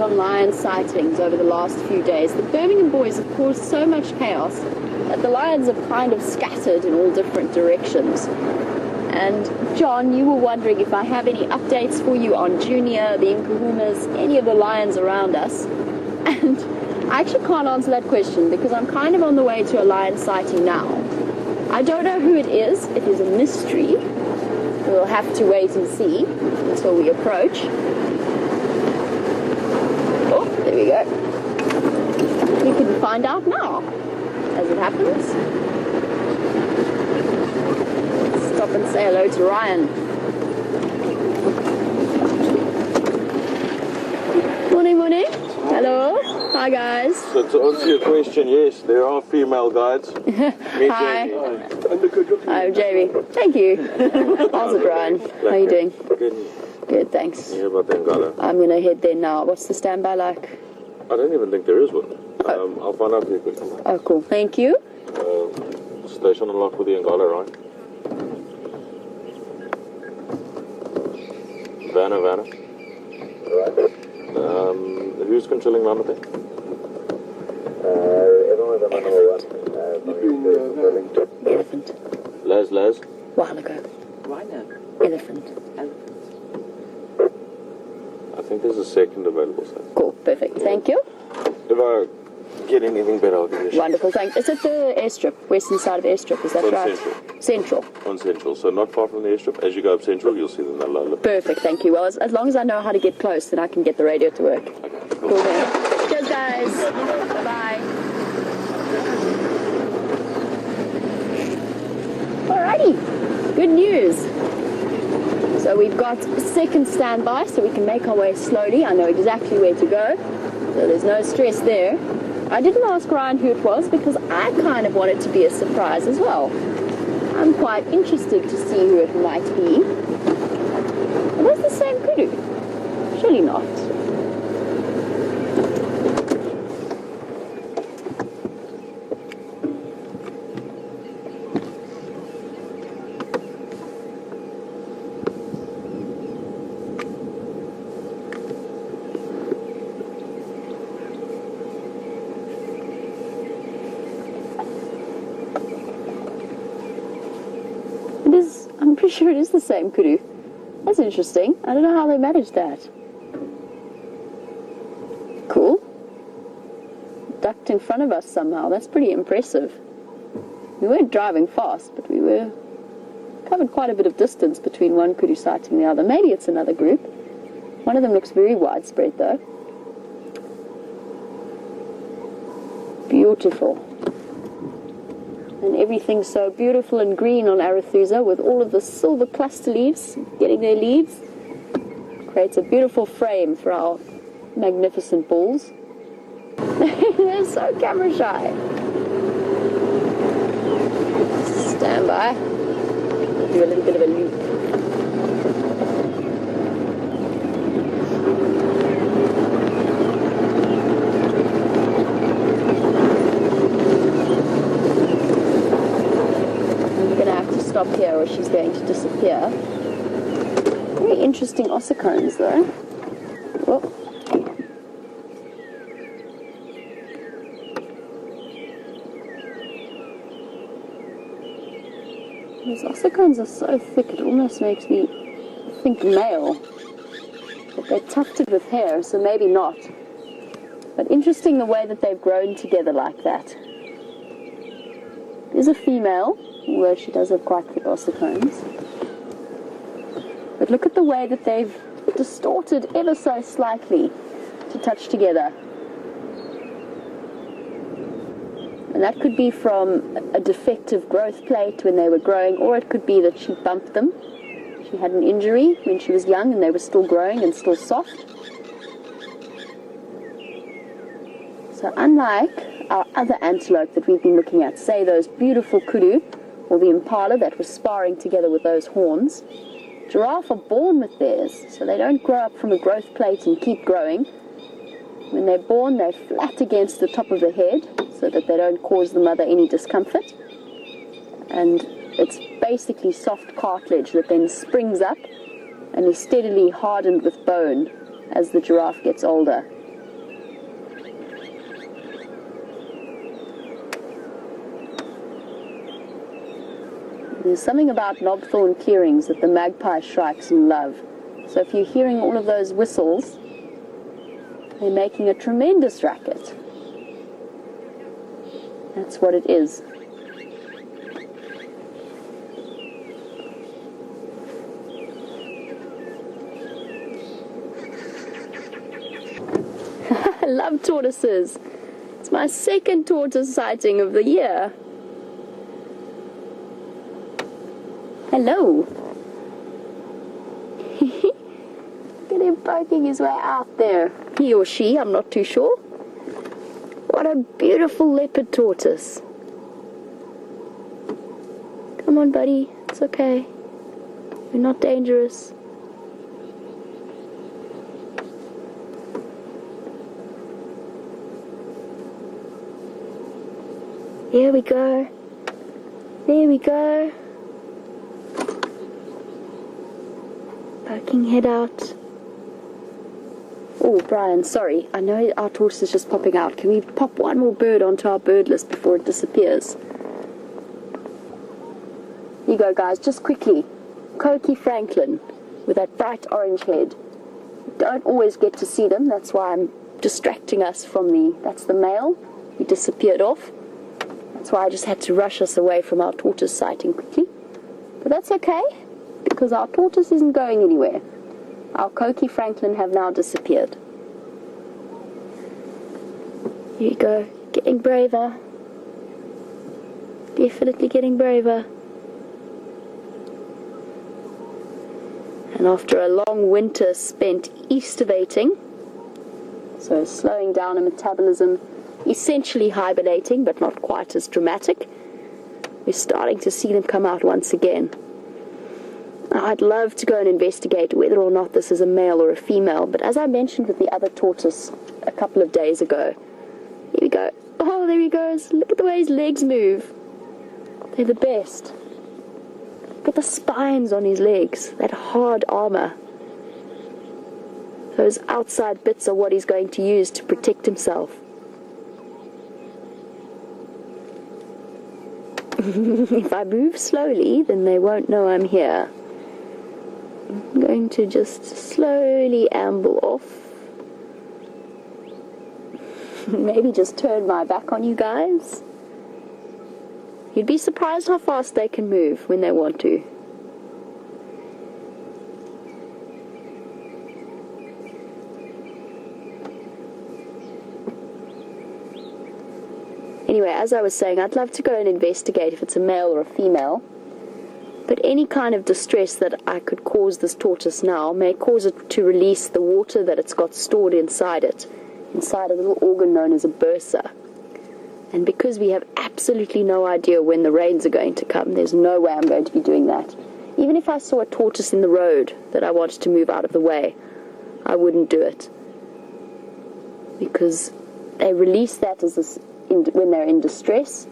On lion sightings over the last few days. The Birmingham boys have caused so much chaos that the lions have kind of scattered in all different directions. And John, you were wondering if I have any updates for you on Junior, the Nkuhumas, any of the lions around us. And I actually can't answer that question because I'm kind of on the way to a lion sighting now. I don't know who it is. It is a mystery. We'll have to wait and see until we approach. There we go. We can find out now, as it happens. Stop and say hello to Ryan. Morning, morning. Hello. Hi, guys. So to answer your question, yes, there are female guides. Hi. I'm Jamie. Thank you. How's it, Bryan? How are you doing? Good. Good, thanks. Yeah, about the Ngala. I'm going to head there now. What's the standby like? I don't even think there is one. I'll find out for you quickly. Oh, cool. Thank you. Station unlocked with the Ngala, right? Vanna. Right. Who's controlling Mama there? Everyone with the Elephant. Les? While ago. Rhino. Elephant. I think there's a second available, sir. Cool. Perfect. Thank you. If I get anything better, I'll give you a shot. Wonderful. Thanks. Is it the airstrip? Western side of airstrip, is that On right? Central. On Central. So not far from the airstrip. As you go up Central, you'll see the Tsalala. Perfect. Thank you. Well, as long as I know how to get close, then I can get the radio to work. Okay, cool. Cool. Cheers, guys. Bye-bye. Alrighty. Good news. So we've got a second standby, so we can make our way slowly. I know exactly where to go, so there's no stress there. I didn't ask Ryan who it was because I kind of want it to be a surprise as well. I'm quite interested to see who it might be. Are those the same kudu? Surely not. I'm pretty sure it is the same kudu. That's interesting. I don't know how they managed that. Cool. Ducked in front of us somehow. That's pretty impressive. We weren't driving fast, but we were covered quite a bit of distance between one kudu sighting and the other. Maybe it's another group. One of them looks very widespread though. Beautiful. And everything's so beautiful and green on Arethusa with all of the silver cluster leaves getting their leaves. Creates a beautiful frame for our magnificent bulls. They're so camera shy. Stand by. Do a little bit of a loop. Stop here or she's going to disappear. Very interesting ossicones though. Whoa. These ossicones are so thick it almost makes me think male. But they're tufted with hair, so maybe not. But interesting the way that they've grown together like that. There's a female, although she does have quite thick ossicones. But look at the way that they've distorted ever so slightly to touch together. And that could be from a defective growth plate when they were growing, or it could be that she bumped them. She had an injury when she was young and they were still growing and still soft. So unlike our other antelope that we've been looking at, say those beautiful kudu, or the impala that was sparring together with those horns, giraffe are born with theirs, so they don't grow up from a growth plate and keep growing. When they're born, they're flat against the top of the head so that they don't cause the mother any discomfort. And it's basically soft cartilage that then springs up and is steadily hardened with bone as the giraffe gets older. There's something about knobthorn clearings that the magpie shrikes love. So if you're hearing all of those whistles, they're making a tremendous racket. That's what it is. I love tortoises. It's my second tortoise sighting of the year. Hello. Look at him poking his way out there. He or she, I'm not too sure. What a beautiful leopard tortoise. Come on, buddy. It's okay. You're not dangerous. Here we go. There we go. Poking head out. Oh, Bryan, sorry. I know our tortoise is just popping out. Can we pop one more bird onto our bird list before it disappears? Here you go, guys. Just quickly. Cocqui francolin with that bright orange head. Don't always get to see them. That's why I'm distracting us from the... That's the male. He disappeared off. That's why I just had to rush us away from our tortoise sighting quickly. But that's okay, because our tortoise isn't going anywhere. Our Cocqui francolin have now disappeared. Here you go, getting braver. Definitely getting braver. And after a long winter spent estivating, so slowing down a metabolism, essentially hibernating, but not quite as dramatic, we're starting to see them come out once again. Now, I'd love to go and investigate whether or not this is a male or a female, but as I mentioned with the other tortoise a couple of days ago, here we go. Oh, there he goes. Look at the way his legs move. They're the best. Look at the spines on his legs, that hard armor. Those outside bits are what he's going to use to protect himself. If I move slowly, then they won't know I'm here. I'm going to just slowly amble off. Maybe just turn my back on you guys. You'd be surprised how fast they can move when they want to. Anyway, as I was saying, I'd love to go and investigate if it's a male or a female. But any kind of distress that I could cause this tortoise now may cause it to release the water that it's got stored inside it, inside a little organ known as a bursa. And because we have absolutely no idea when the rains are going to come, there's no way I'm going to be doing that. Even if I saw a tortoise in the road that I wanted to move out of the way, I wouldn't do it. Because they release that when they're in distress.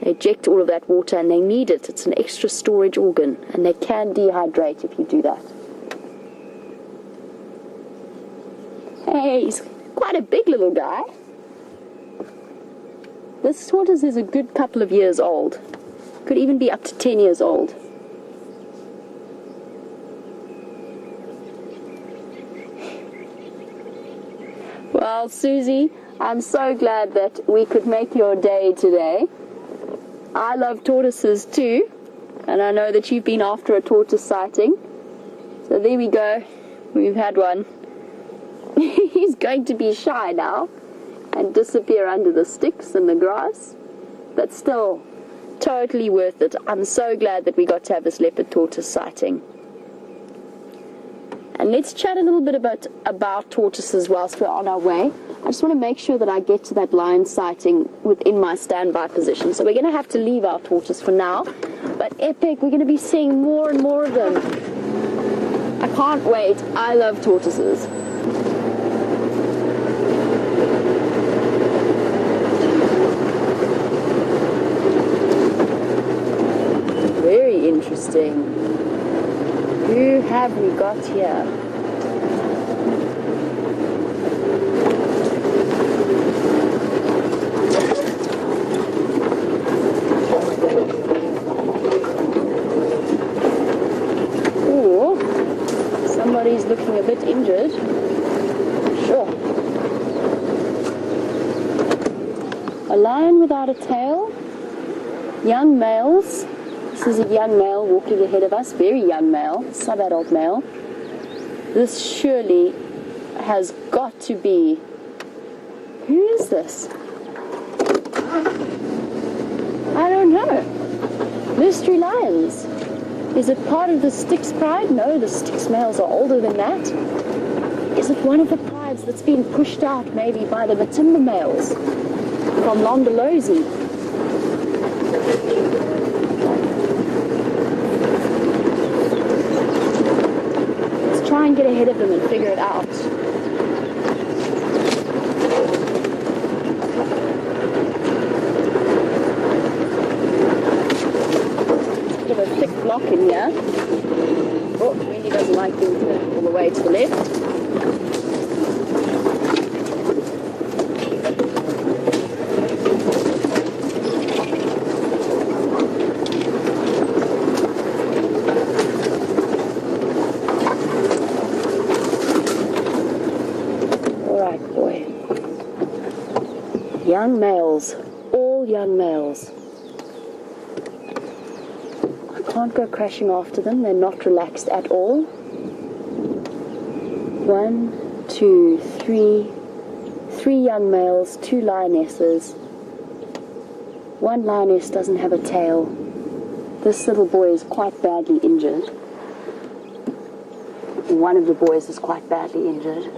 They eject all of that water and they need it. It's an extra storage organ, and they can dehydrate if you do that. Hey, he's quite a big little guy. This tortoise is a good couple of years old. Could even be up to 10 years old. Well, Susie, I'm so glad that we could make your day today. I love tortoises too, and I know that you've been after a tortoise sighting. So there we go. We've had one. He's going to be shy now and disappear under the sticks and the grass, but still totally worth it. I'm so glad that we got to have this leopard tortoise sighting. And let's chat a little bit about tortoises whilst we're on our way. I just want to make sure that I get to that lion sighting within my standby position. So we're going to have to leave our tortoise for now, but epic, we're going to be seeing more and more of them. I can't wait. I love tortoises. Very interesting. Who have we got here? Oh, somebody's looking a bit injured. Sure. A lion without a tail. Young males. This is a young male walking ahead of us, very young male, sub-adult male. This surely has got to be... Who is this? I don't know. Mystery lions. Is it part of the Styx pride? No, the Styx males are older than that. Is it one of the prides that's been pushed out maybe by the Matimba males from Londolozi? Try and get ahead of them and figure it out. Bit of a thick block in here. Oh, Wendy doesn't like things to go all the way to the left. Young males, all young males. I can't go crashing after them, they're not relaxed at all. 1, 2, 3. 3 young males, 2 lionesses. 1 lioness doesn't have a tail. This little boy is quite badly injured. one of the boys is quite badly injured.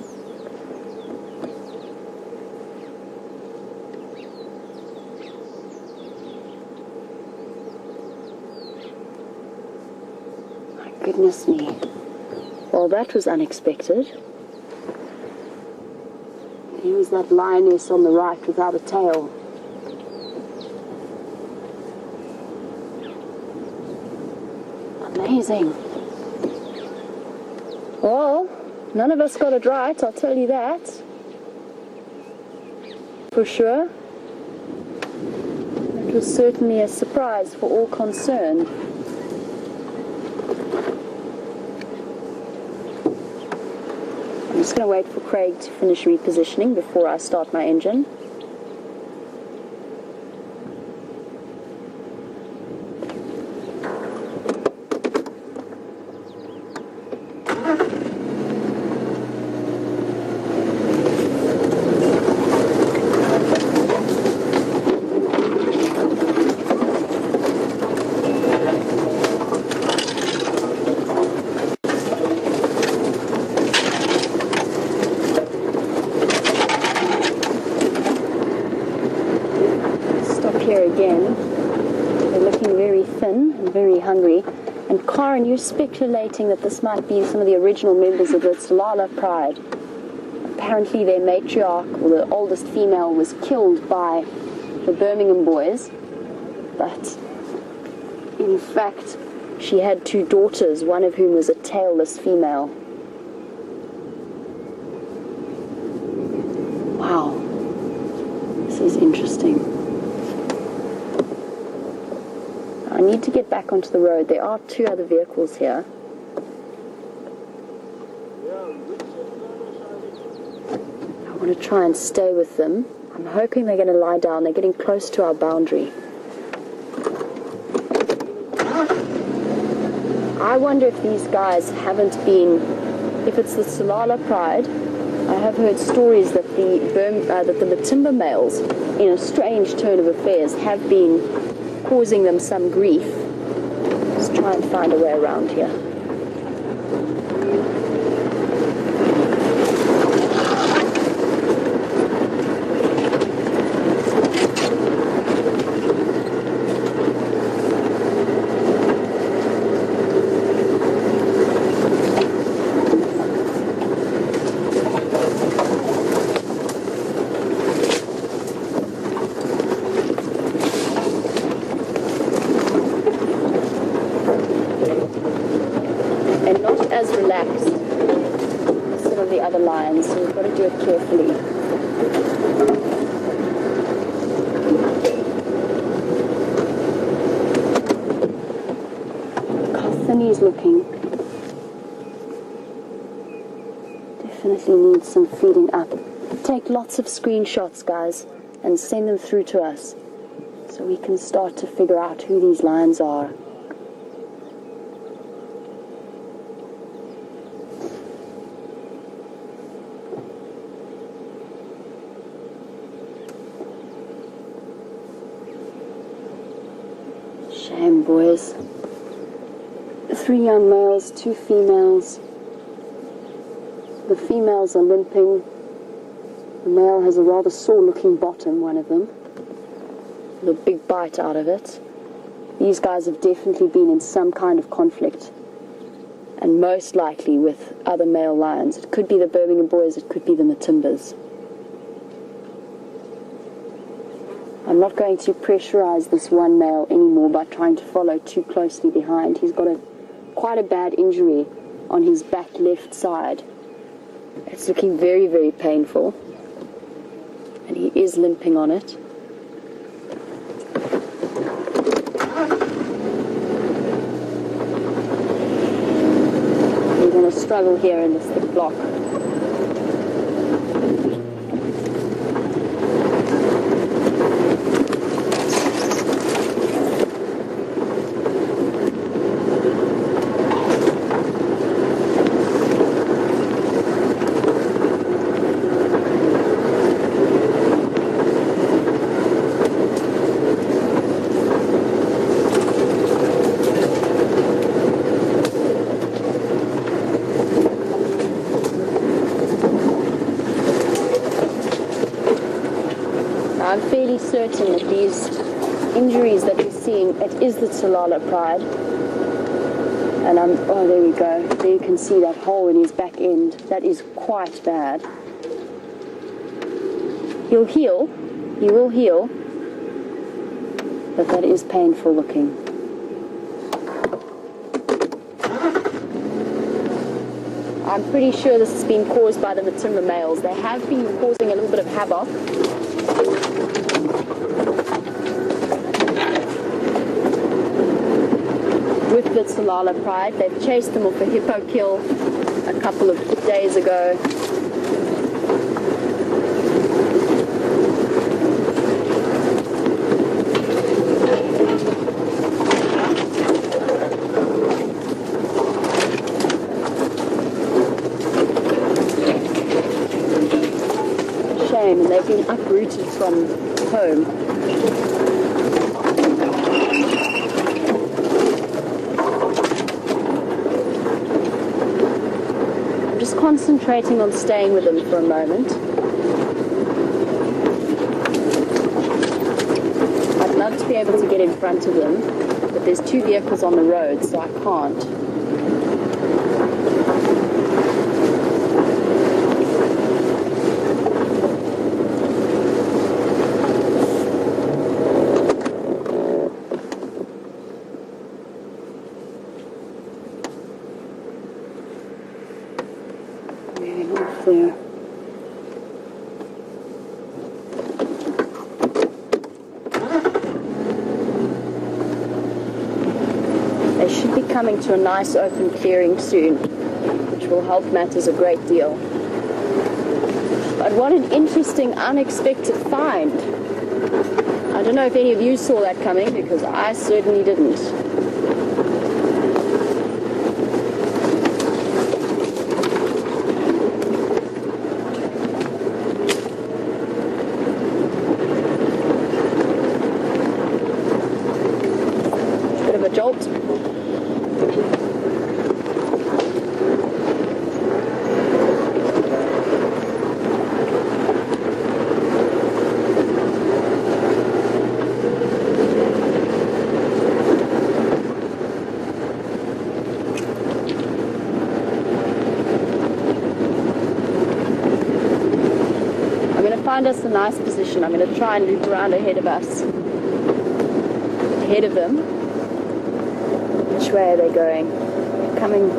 My goodness me. Well, that was unexpected. Here was that lioness on the right without a tail. Amazing. Well, none of us got it right, I'll tell you that. For sure. It was certainly a surprise for all concerned. I'm just going to wait for Craig to finish repositioning before I start my engine. Hungry, and Karen, you're speculating that this might be some of the original members of the Tsalala pride. Apparently their matriarch, or the oldest female, was killed by the Birmingham boys, but in fact she had two daughters, one of whom was a tailless female. Wow, this is interesting. I need to get back onto the road. There are two other vehicles here. I want to try and stay with them. I'm hoping they're going to lie down. They're getting close to our boundary. I wonder if these guys haven't been, if it's the Tsalala pride. I have heard stories that the Matimba males, in a strange turn of affairs, have been causing them some grief. Let's try and find a way around here. As relaxed as some of the other lions, so we've got to do it carefully. Look how thin he's looking. Definitely needs some feeding up. Take lots of screenshots, guys, and send them through to us so we can start to figure out who these lions are. Shame, boys. 3 young males, 2 females. The females are limping. The male has a rather sore-looking bottom, one of them, with a big bite out of it. These guys have definitely been in some kind of conflict, and most likely with other male lions. It could be the Birmingham boys, it could be the Matimbas. I'm not going to pressurize this one male anymore by trying to follow too closely behind. He's got quite a bad injury on his back left side. It's looking very, very painful. And he is limping on it. We're going to struggle here in this thick block. Now, I'm fairly certain that these injuries that we're seeing, it is the Tsalala pride. And oh, there we go. There you can see that hole in his back end. That is quite bad. He'll heal. He will heal. But that is painful looking. I'm pretty sure this has been caused by the Matimba males. They have been causing a little bit of havoc. With the Tsalala pride. They've chased them off a hippo kill a couple of days ago. Shame, and they've been uprooted from home. Concentrating on staying with them for a moment. I'd love to be able to get in front of them, but there's two vehicles on the road, so I can't. There. They should be coming to a nice open clearing soon, which will help matters a great deal. But what an interesting, unexpected find. I don't know if any of you saw that coming, because I certainly didn't. Jolt. I'm going to find us a nice position. I'm going to try and loop around ahead of us. Ahead of them. Which way are they going? They're coming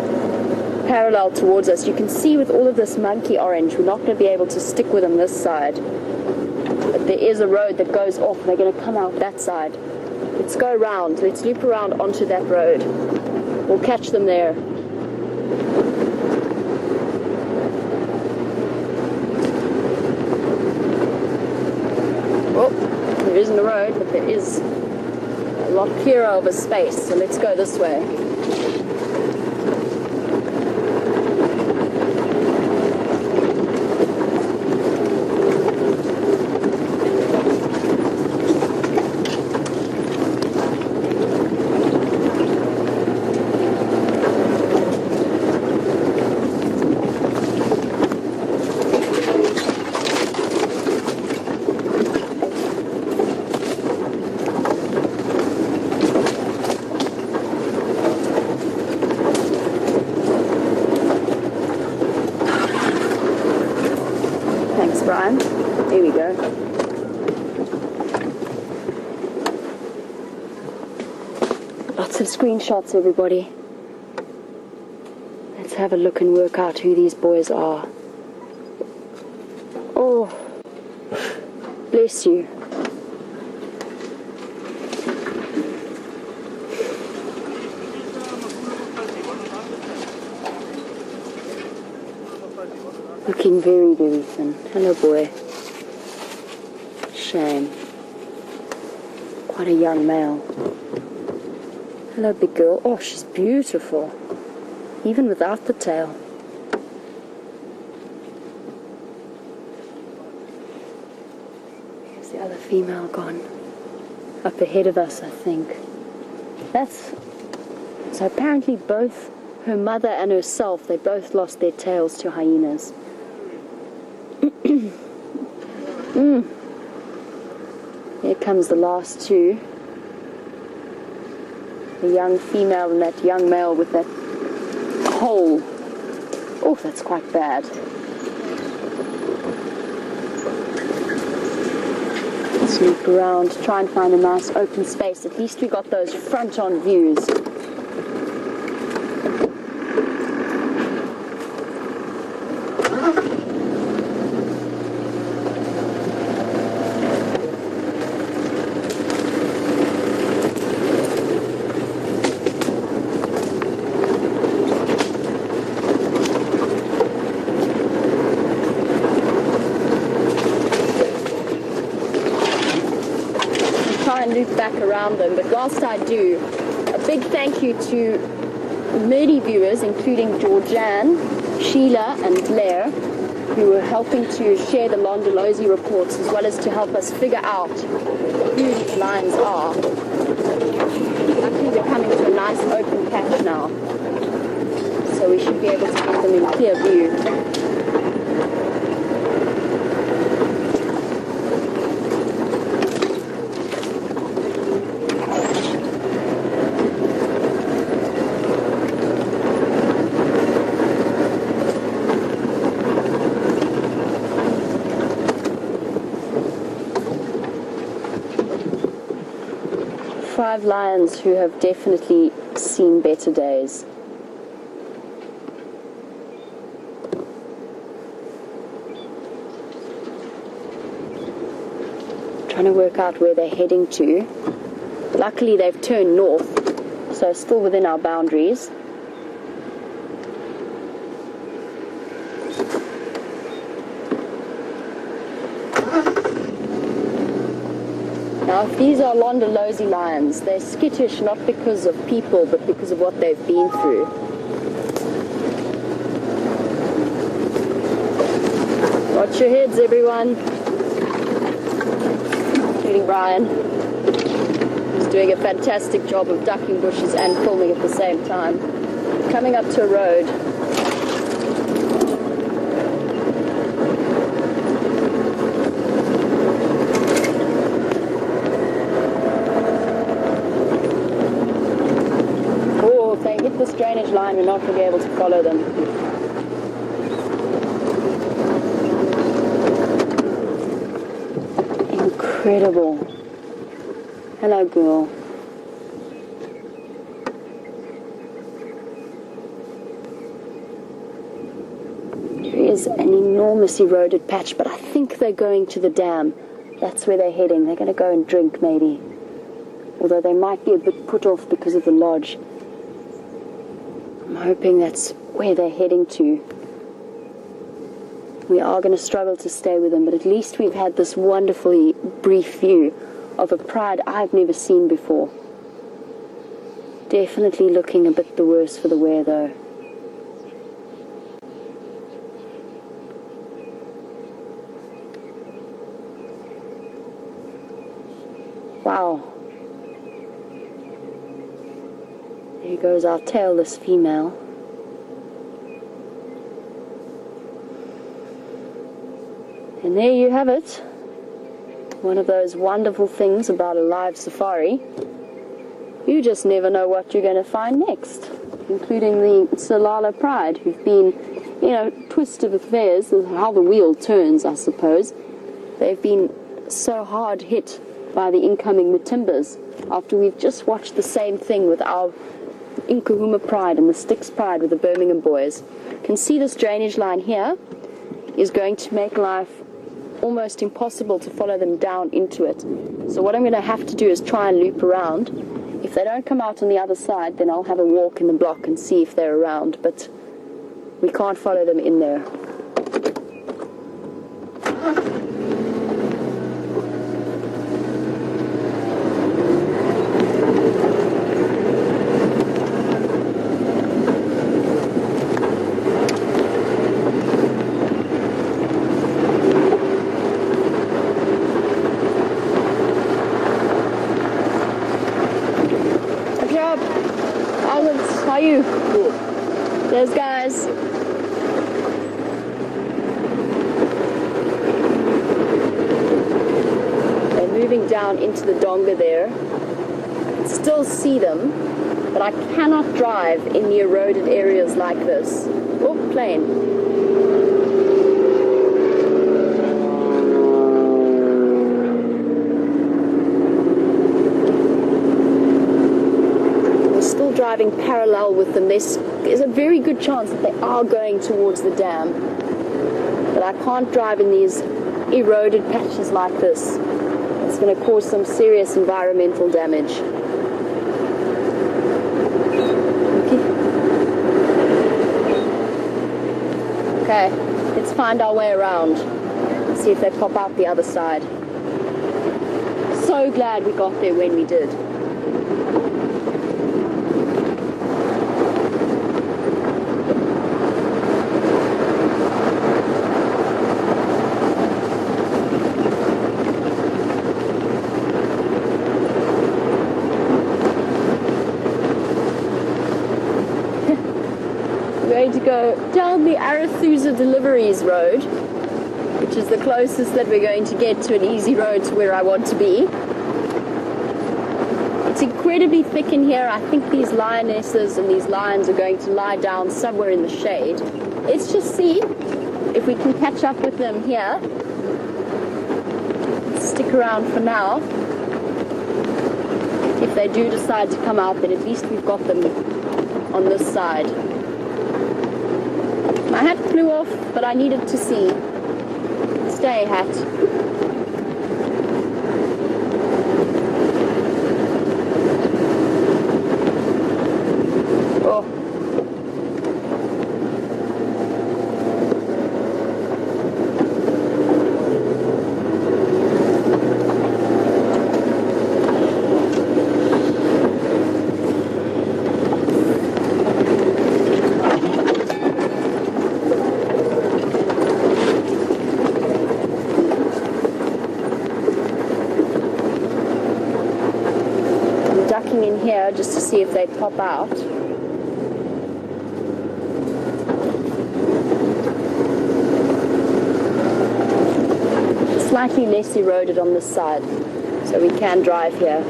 parallel towards us. You can see with all of this monkey orange, we're not going to be able to stick with them this side. But there is a road that goes off, and they're going to come out that side. Let's go around. Let's loop around onto that road. We'll catch them there. Oh, there isn't a road, but there is a lot clearer of a space, so let's go this way. Bryan. Here we go. Lots of screenshots, everybody. Let's have a look and work out who these boys are. Oh, bless you. Looking very, very thin. Hello, boy. Shame. Quite a young male. Hello, big girl. Oh, she's beautiful. Even without the tail. Here's the other female gone. Up ahead of us, I think. So apparently both her mother and herself, they both lost their tails to hyenas. Here comes the last two. The young female and that young male with that hole. Oh, that's quite bad. Let's loop around, try and find a nice open space. At least we got those front-on views. Loop back around them, but whilst I do, a big thank you to many viewers, including Georgianne, Sheila and Blair, who were helping to share the Londolozi reports as well as to help us figure out who these lions are. Luckily we're coming to a nice open patch now, so we should be able to get them in clear view. 5 lions who have definitely seen better days. Trying to work out where they're heading to. Luckily they've turned north, so still within our boundaries. Now, if these are Londolozi lions, they're skittish not because of people, but because of what they've been through. Watch your heads, everyone. Including Bryan. He's doing a fantastic job of ducking bushes and filming at the same time. Coming up to a road. This drainage line, we're not going to be able to follow them. Incredible. Hello, girl. There is an enormous eroded patch, but I think they're going to the dam. That's where they're heading. They're going to go and drink, maybe. Although they might be a bit put off because of the lodge. I'm hoping that's where they're heading to. We are going to struggle to stay with them, but at least we've had this wonderfully brief view of a pride I've never seen before. Definitely looking a bit the worse for the wear, though. Wow. There goes our tailless female. And there you have it. One of those wonderful things about a live safari. You just never know what you're going to find next. Including the Tsalala pride, who've been, twist of affairs, how the wheel turns, I suppose. They've been so hard hit by the incoming Matimbas after we've just watched the same thing with our Nkahuma pride and the Styx pride with the Birmingham boys. You can see this drainage line here is going to make life almost impossible to follow them down into it. So what I'm going to have to do is try and loop around. If they don't come out on the other side, then I'll have a walk in the block and see if they're around, but we can't follow them in there. How are you? Cool. There's guys. They're moving down. down into the donga there. I can still see them, but I cannot drive in the eroded areas like this. Oh, plane. We're still driving parallel with them. There's a very good chance that they are going towards the dam, but I can't drive in these eroded patches like this. It's going to cause some serious environmental damage. Okay, let's find our way around. See if they pop out the other side. So glad we got there when we did. To go down the Arathusa Deliveries Road, which is the closest that we're going to get to an easy road to where I want to be. It's incredibly thick in here. I think these lionesses and these lions are going to lie down somewhere in the shade. Let's just see if we can catch up with them here. Stick around for now. If they do decide to come out, then at least we've got them on this side. My hat flew off, but I needed to see. Stay, hat. Oh. In here just to see if they pop out. Slightly less eroded on this side, so we can drive here.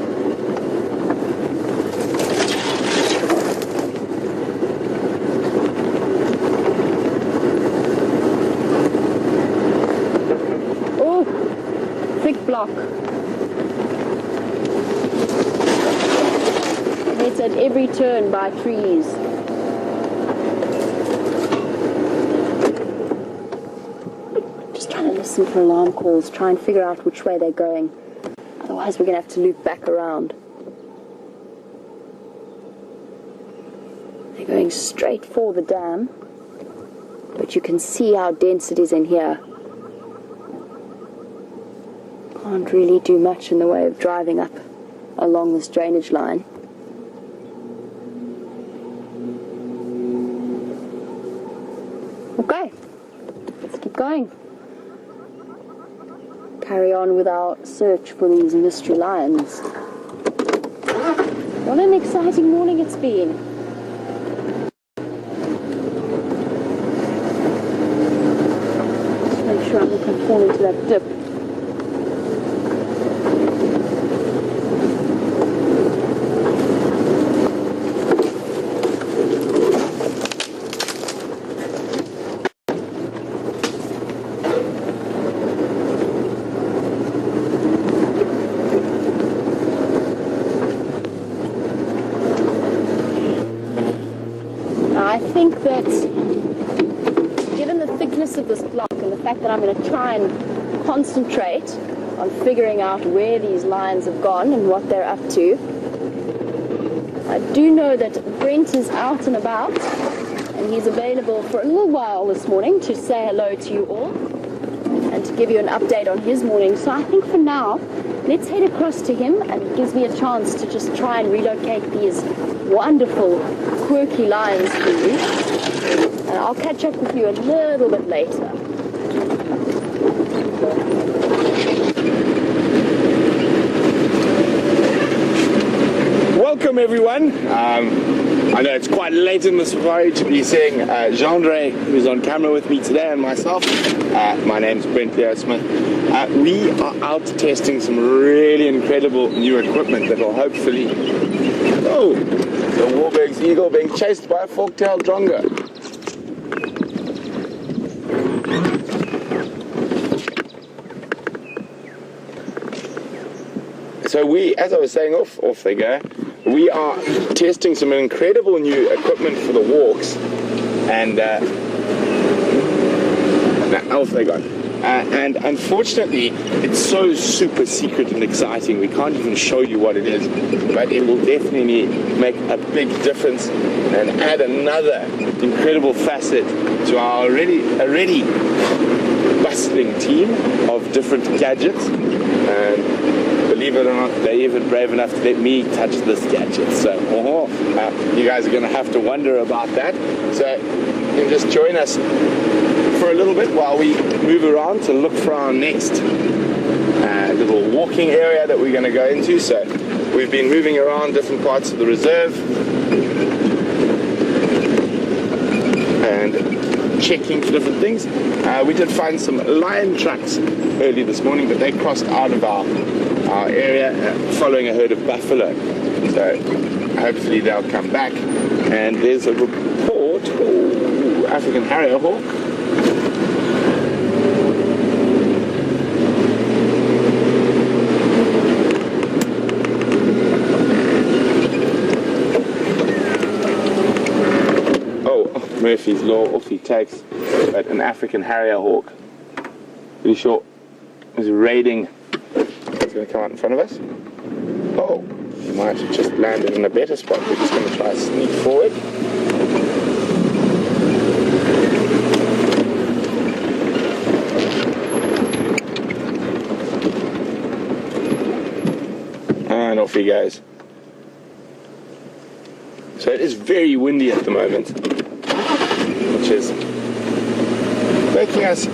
Oh, thick block. It's at every turn by trees. Just trying to listen for alarm calls, try and figure out which way they're going. Otherwise we're going to have to loop back around. They're going straight for the dam, but you can see how dense it is in here. Can't really do much in the way of driving up along this drainage line. Okay, let's keep going. Carry on with our search for these mystery lions. What an exciting morning it's been. Just make sure I don't fall into that dip. I think that given the thickness of this block and the fact that I'm going to try and concentrate on figuring out where these lions have gone and what they're up to, I do know that Brent is out and about and he's available for a little while this morning to say hello to you all and to give you an update on his morning. So I think for now, let's head across to him, and it gives me a chance to just try and relocate these wonderful quirky lions for you. And I'll catch up with you a little bit later. Welcome everyone. I know it's quite late in the safari to be seeing Jeandré, who's on camera with me today, and myself. My name's Brent Smith. We are out testing some really incredible new equipment that will hopefully... Oh, the Warburg's eagle being chased by a fork-tailed drongo. So we, as I was saying, off they go. We are testing some incredible new equipment for the walks, and off they go. And unfortunately, it's so super secret and exciting, we can't even show you what it is, but it will definitely make a big difference and add another incredible facet to our already bustling team of different gadgets. And believe it or not, they're even brave enough to let me touch this gadget. So you guys are going to have to wonder about that. So you can just join us for a little bit while we move around to look for our next little walking area that we're going to go into. So we've been moving around different parts of the reserve and checking for different things. We did find some lion tracks early this morning, but they crossed out of our area following a herd of buffalo. So hopefully they'll come back. And there's a report, African harrier hawk. Murphy's Law, off he takes, but an African harrier hawk. Pretty sure is raiding. It's going to come out in front of us. Oh, he might have just landed in a better spot. We're just going to try to sneak forward. And off he goes. So it is very windy at the moment, which is making us,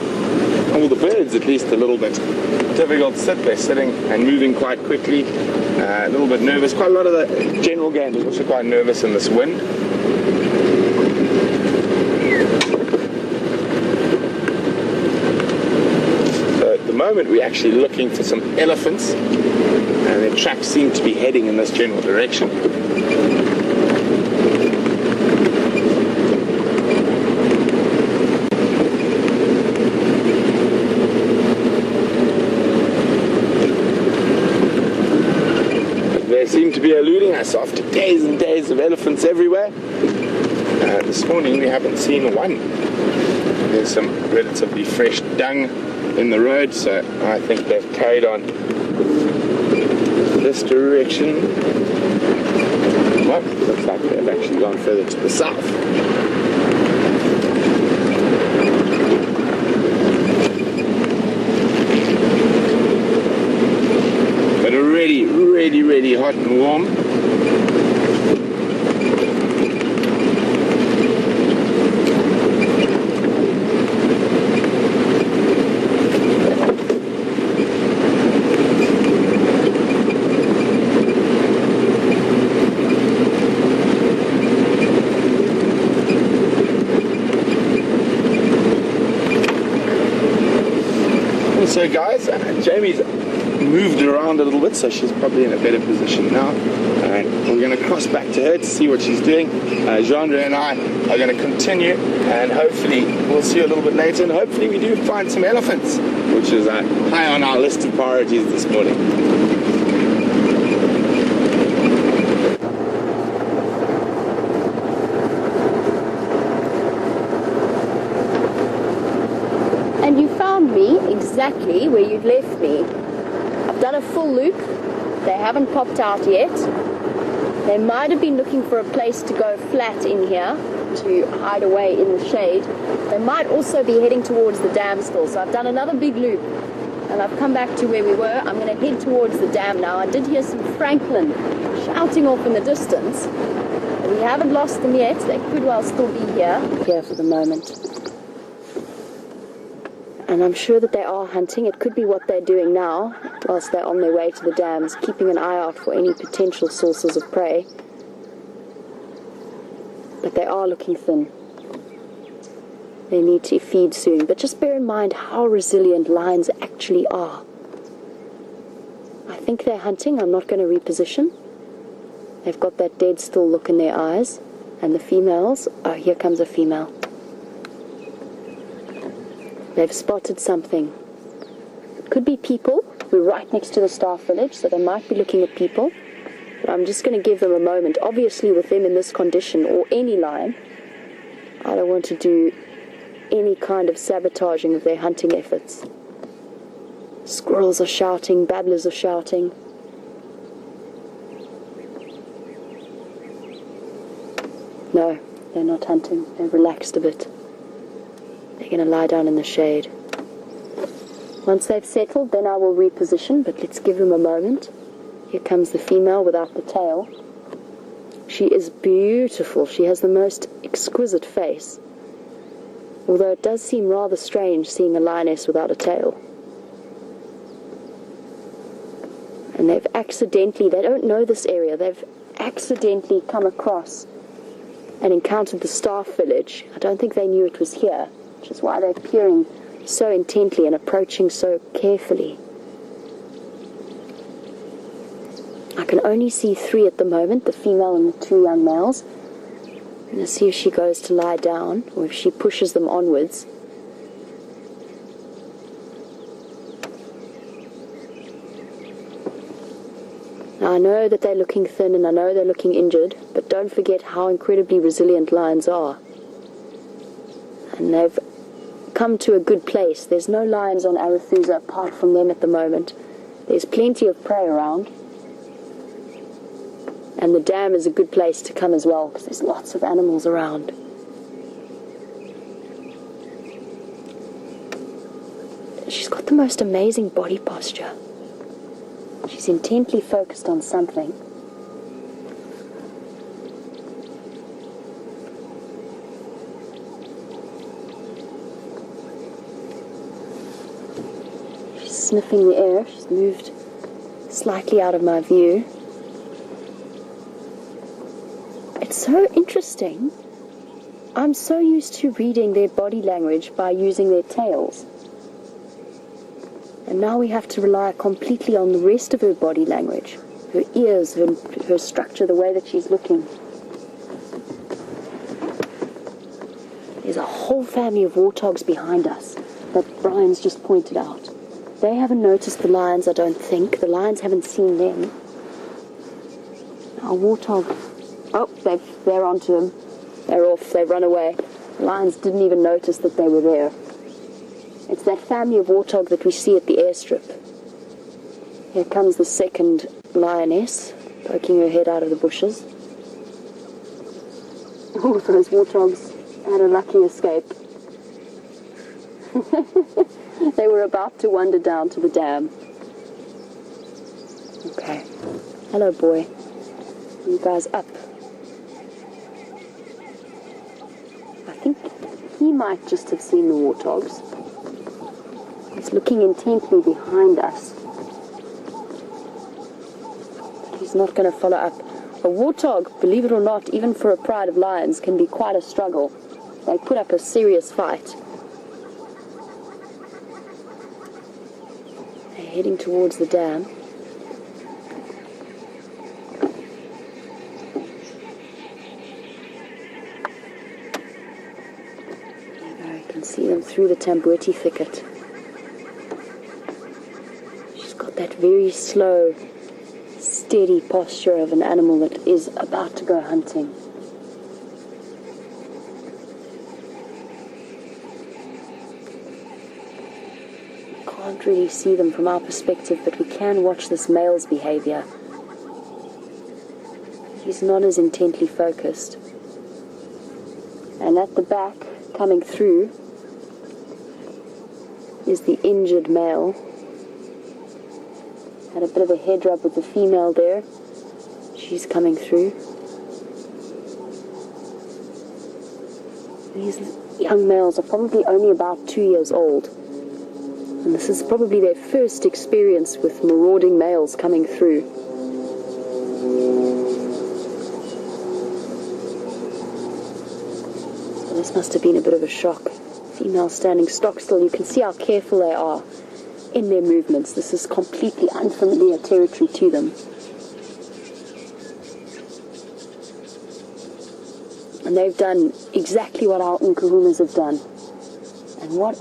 all the birds at least, a little bit difficult to sit. They're sitting and moving quite quickly, a little bit nervous. Quite a lot of the general game is also quite nervous in this wind. So at the moment we're actually looking for some elephants, and their tracks seem to be heading in this general direction. Seem to be eluding us after days and days of elephants everywhere. This morning we haven't seen one. There's some relatively fresh dung in the road, so I think they've carried on this direction. Well, looks like they've actually gone further to the south. Really hot and warm. So guys, Jamie's moved around a little bit, so she's probably in a better position now, and we're going to cross back to her to see what she's doing. Jeandré and I are going to continue, and hopefully we'll see you a little bit later, and hopefully we do find some elephants, which is high on our list of priorities this morning. And you found me exactly where you'd left me. I've done a full loop. They haven't popped out yet. They might have been looking for a place to go flat in here to hide away in the shade. They might also be heading towards the dam still. So I've done another big loop and I've come back to where we were. I'm going to head towards the dam now. I did hear some francolin shouting off in the distance. We haven't lost them yet. They could well still be here for the moment. And I'm sure that they are hunting. It could be what they're doing now, whilst they're on their way to the dams, keeping an eye out for any potential sources of prey. But they are looking thin. They need to feed soon. But just bear in mind how resilient lions actually are. I think they're hunting. I'm not going to reposition. They've got that dead still look in their eyes. And the females, oh, here comes a female. They've spotted something. It could be people. We're right next to the staff village, so they might be looking at people. But I'm just going to give them a moment. Obviously, with them in this condition, or any lion, I don't want to do any kind of sabotaging of their hunting efforts. Squirrels are shouting, babblers are shouting. No, they're not hunting. They've relaxed a bit. They're going to lie down in the shade. Once they've settled, then I will reposition, but let's give them a moment. Here comes the female without the tail. She is beautiful. She has the most exquisite face. Although it does seem rather strange seeing a lioness without a tail. And they've accidentally, they don't know this area, they've accidentally come across and encountered the staff village. I don't think they knew it was here, which is why they're peering so intently and approaching so carefully. I can only see 3 at the moment, the female and the 2 young males. I'm going to see if she goes to lie down or if she pushes them onwards. Now, I know that they're looking thin and I know they're looking injured, but don't forget how incredibly resilient lions are. And they've come to a good place. There's no lions on Arathusa apart from them at the moment. There's plenty of prey around. And the dam is a good place to come as well, because there's lots of animals around. She's got the most amazing body posture. She's intently focused on something. She's sniffing the air. She's moved slightly out of my view. It's so interesting. I'm so used to reading their body language by using their tails. And now we have to rely completely on the rest of her body language. Her ears, her structure, the way that she's looking. There's a whole family of warthogs behind us that Bryan's just pointed out. They haven't noticed the lions, I don't think. The lions haven't seen them. Our warthog... Oh, they're onto him. They're off. They've run away. The lions didn't even notice that they were there. It's that family of warthog that we see at the airstrip. Here comes the second lioness, poking her head out of the bushes. Oh, those warthogs had a lucky escape. They were about to wander down to the dam. Okay. Hello, boy. You guys up? I think he might just have seen the warthogs. He's looking intently behind us. He's not going to follow up. A warthog, believe it or not, even for a pride of lions, can be quite a struggle. They put up a serious fight. They're heading towards the dam. See them through the tambueti thicket. She's got that very slow, steady posture of an animal that is about to go hunting. Can't really see them from our perspective, but we can watch this male's behavior. He's not as intently focused. And at the back, coming through, is the injured male. Had a bit of a head rub with the female there. She's coming through. These young males are probably only about 2 years old. And this is probably their first experience with marauding males coming through. So this must have been a bit of a shock. Female standing stock still. You can see how careful they are in their movements. This is completely unfamiliar territory to them. And they've done exactly what our Nkuhumas have done. And what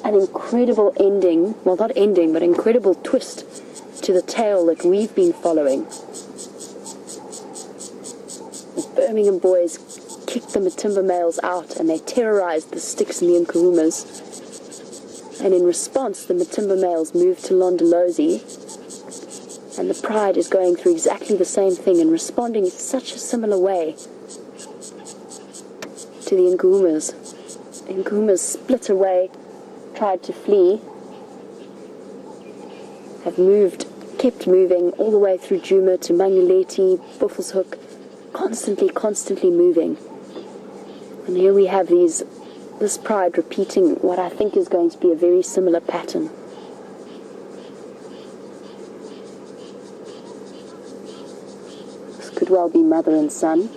an incredible ending, well not ending, but incredible twist to the tale that we've been following. The Birmingham boys kicked the Matimba males out and they terrorized the Sticks and the Nkuhumas. And in response, the Matimba males moved to Londolozi, and the Pride is going through exactly the same thing and responding in such a similar way to the Nkuhumas. The Nkuhumas split away, tried to flee, have moved, kept moving all the way through Djuma to Manguleti, Buffelshoek, constantly moving. And here we have this Pride repeating what I think is going to be a very similar pattern. This could well be mother and son.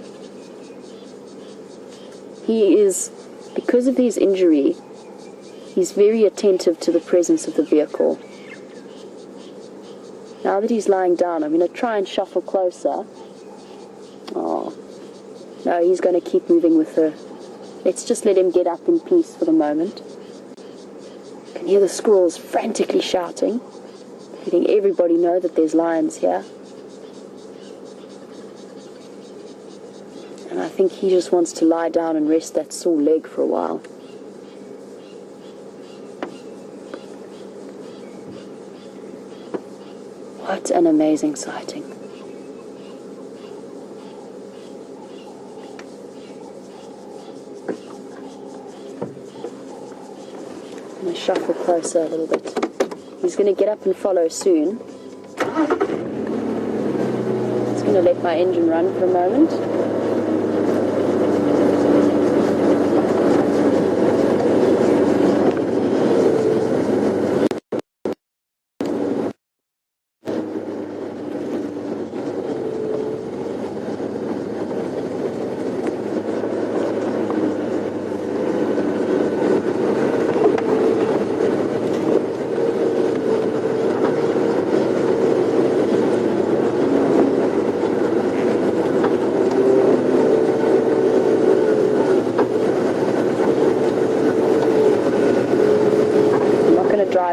He is, because of his injury, he's very attentive to the presence of the vehicle. Now that he's lying down, I'm going to try and shuffle closer. Oh, no, he's going to keep moving with her. Let's just let him get up in peace for the moment. You can hear the squirrels frantically shouting, letting everybody know that there's lions here. And I think he just wants to lie down and rest that sore leg for a while. What an amazing sighting. I'm going to shuffle closer a little bit. He's going to get up and follow soon. Just going to let my engine run for a moment.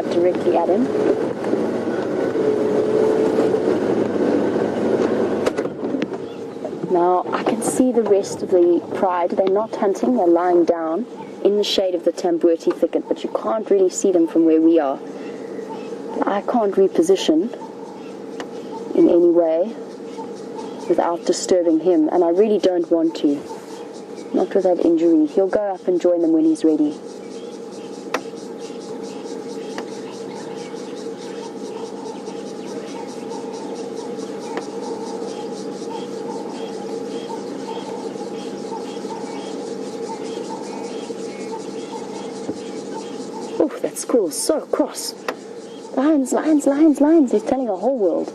Directly at him. Now I can see the rest of the Pride. They're not hunting, they're lying down in the shade of the Tamboti thicket, but you can't really see them from where we are. I can't reposition in any way without disturbing him, and I really don't want to. Not with that injury. He'll go up and join them when he's ready. That squirrel is so cross. Lions, lions, lions, lions. He's telling the whole world.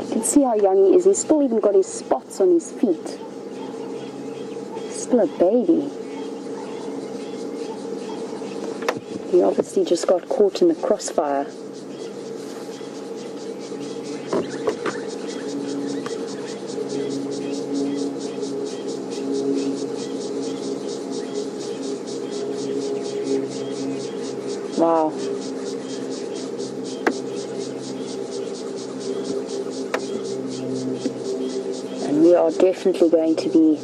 You can see how young he is. He's still even got his spots on his feet. He's still a baby. He obviously just got caught in the crossfire. Wow. And we are definitely going to be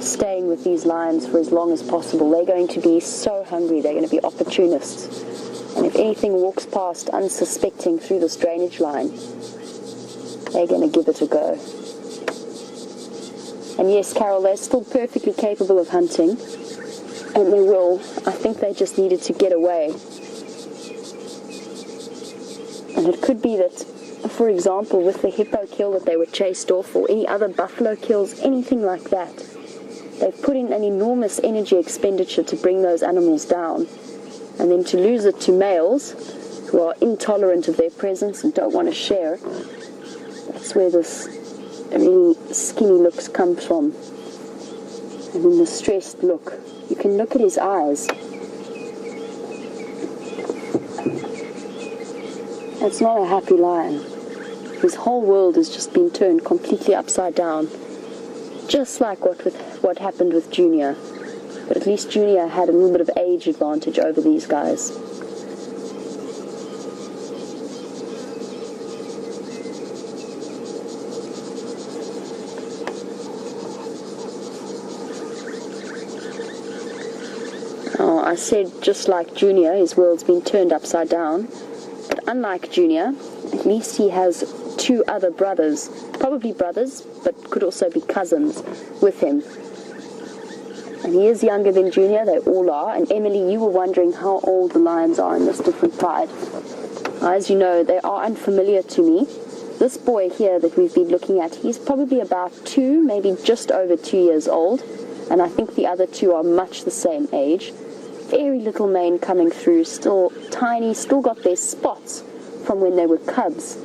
staying with these lions for as long as possible. They're going to be so hungry. They're going to be opportunists. And if anything walks past unsuspecting through this drainage line, they're going to give it a go. And yes, Carol, they're still perfectly capable of hunting. And they will. I think they just needed to get away. And it could be that, for example, with the hippo kill that they were chased off, or any other buffalo kills, anything like that, they've put in an enormous energy expenditure to bring those animals down. And then to lose it to males who are intolerant of their presence and don't want to share, that's where this really skinny looks comes from. And in the stressed look, you can look at his eyes. It's not a happy lion. His whole world has just been turned completely upside down. Just like what happened with Junior. But at least Junior had a little bit of age advantage over these guys. Oh, I said just like Junior, his world's been turned upside down. But unlike Junior, at least he has two other brothers, probably brothers, but could also be cousins with him. And he is younger than Junior, they all are. And Emily, you were wondering how old the lions are in this different pride. As you know, they are unfamiliar to me. This boy here that we've been looking at, he's probably about 2, maybe just over 2 years old. And I think the other two are much the same age. Very little mane coming through, still tiny, still got their spots from when they were cubs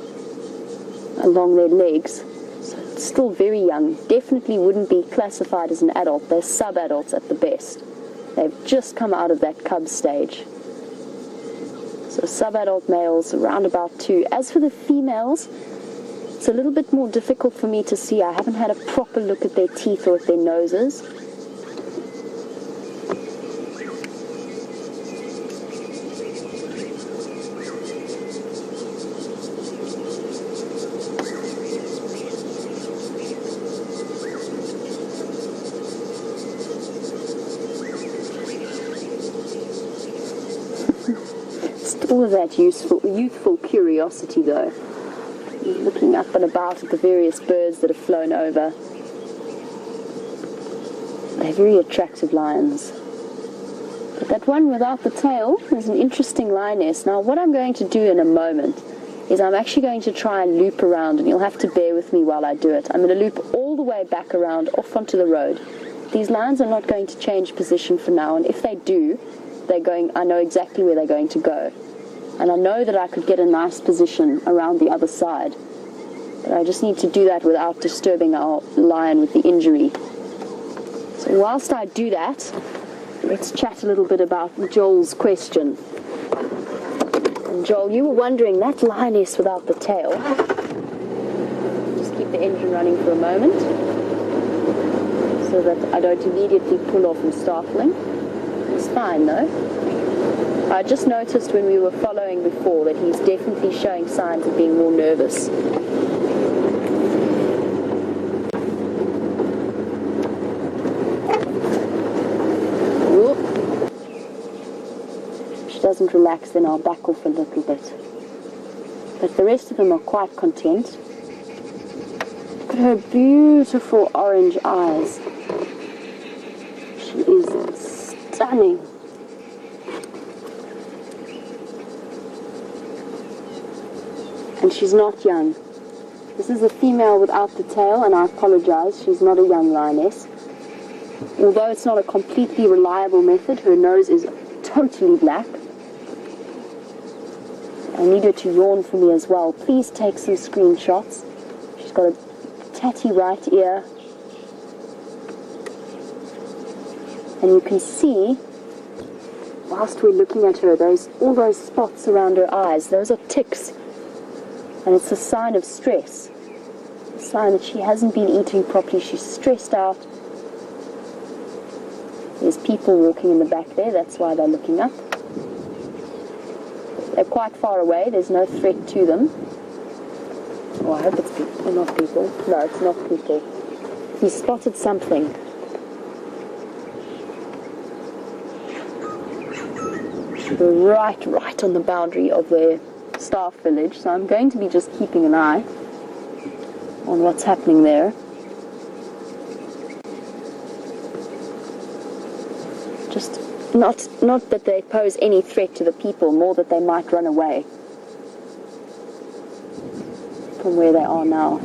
along their legs. So it's still very young. Definitely wouldn't be classified as an adult. They're sub-adults at the best. They've just come out of that cub stage. So sub-adult males around about 2. As for the females, it's a little bit more difficult for me to see. I haven't had a proper look at their teeth or at their noses. All of that youthful curiosity, though. Looking up and about at the various birds that have flown over. They're very attractive lions. But that one without the tail is an interesting lioness. Now, what I'm going to do in a moment is I'm actually going to try and loop around, and you'll have to bear with me while I do it. I'm going to loop all the way back around off onto the road. These lions are not going to change position for now, and if they do, I know exactly where they're going to go. And I know that I could get a nice position around the other side. But I just need to do that without disturbing our lion with the injury. So whilst I do that, let's chat a little bit about Joel's question. And Joel, you were wondering, that lioness without the tail. Just keep the engine running for a moment, so that I don't immediately pull off and startling. It's fine though. I just noticed when we were following before that he's definitely showing signs of being more nervous. Whoop. If she doesn't relax, then I'll back off a little bit. But the rest of them are quite content. Look at her beautiful orange eyes. She is stunning. And she's not young. This is a female without the tail, and I apologize, she's not a young lioness. Although it's not a completely reliable method, her nose is totally black. I need her to yawn for me as well. Please take some screenshots. She's got a tatty right ear. And you can see, whilst we're looking at her, all those spots around her eyes, those are ticks. And it's a sign of stress, a sign that she hasn't been eating properly, she's stressed out. There's people walking in the back there, that's why they're looking up. They're quite far away, there's no threat to them. Oh, I hope it's people, not people. No, it's not people. He spotted something. We're right on the boundary of their staff village, so I'm going to be just keeping an eye on what's happening there. Just not that they pose any threat to the people, more that they might run away from where they are now.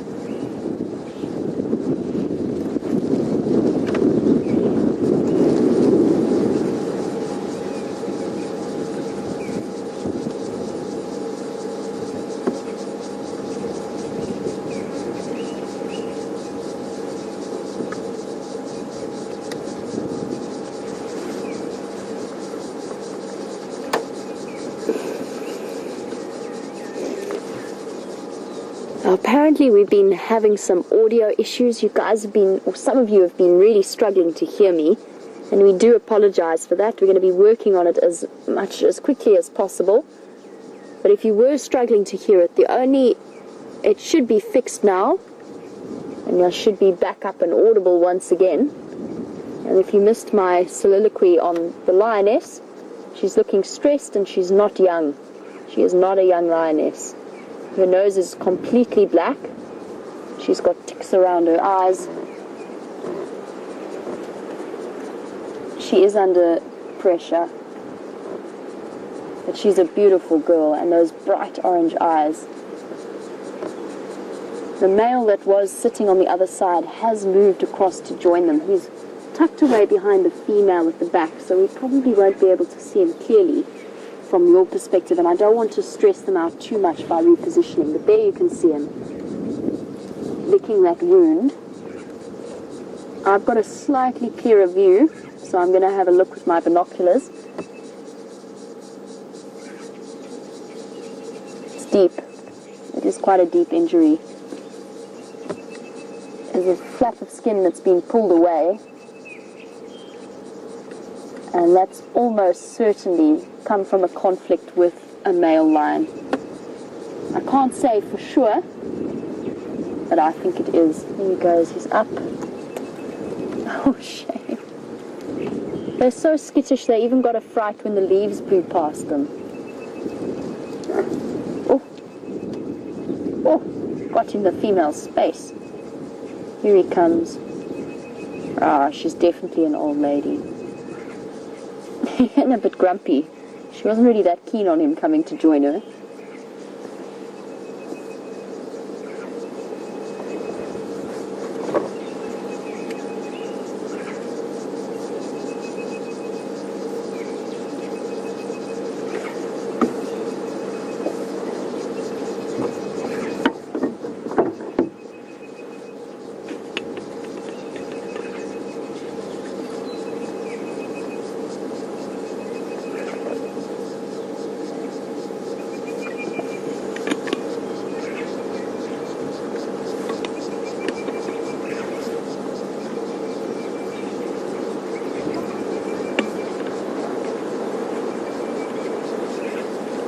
So apparently we've been having some audio issues. You guys have been, or some of you have been really struggling to hear me, and we do apologize for that. We're going to be working on it as quickly as possible. But if you were struggling to hear it, it should be fixed now, and you should be back up and audible once again. And if you missed my soliloquy on the lioness, she's looking stressed and she's not young. She is not a young lioness. Her nose is completely black. She's got ticks around her eyes. She is under pressure. But she's a beautiful girl, and those bright orange eyes. The male that was sitting on the other side has moved across to join them. He's tucked away behind the female at the back, so we probably won't be able to see him clearly from your perspective, and I don't want to stress them out too much by repositioning, but there you can see him licking that wound. I've got a slightly clearer view, so I'm going to have a look with my binoculars. It's deep. It is quite a deep injury. There's a flap of skin that's been pulled away, and that's almost certainly come from a conflict with a male lion. I can't say for sure, but I think it is. There he goes, he's up. Oh, shame. They're so skittish, they even got a fright when the leaves blew past them. Oh, got in the female's space. Here he comes. Ah, she's definitely an old lady. And a bit grumpy. She wasn't really that keen on him coming to join her.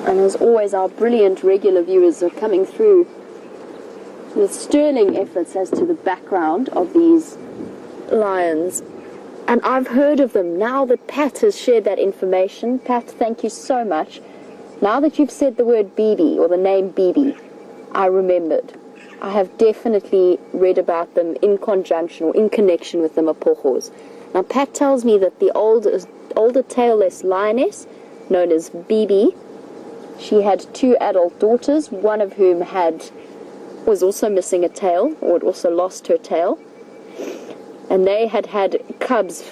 And as always, our brilliant regular viewers are coming through with sterling efforts as to the background of these lions. And I've heard of them now that Pat has shared that information. Pat, thank you so much. Now that you've said the word BB, or the name BB, I remembered. I have definitely read about them in conjunction or in connection with the Mapojos. Now, Pat tells me that the older tailless lioness, known as BB, she had 2 adult daughters, one of whom was also missing a tail, or had also lost her tail. And they had had cubs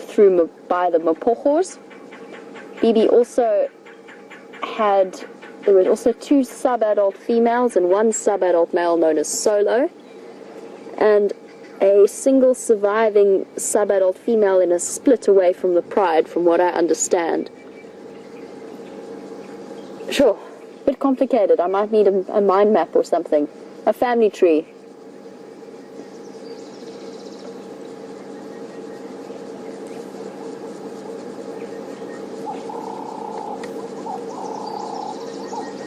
by the Mapojos. BB also there were also 2 sub-adult females and 1 sub-adult male known as Solo, and a single surviving sub-adult female in a split away from the pride, from what I understand. Sure. Bit complicated. I might need a mind map or something. A family tree.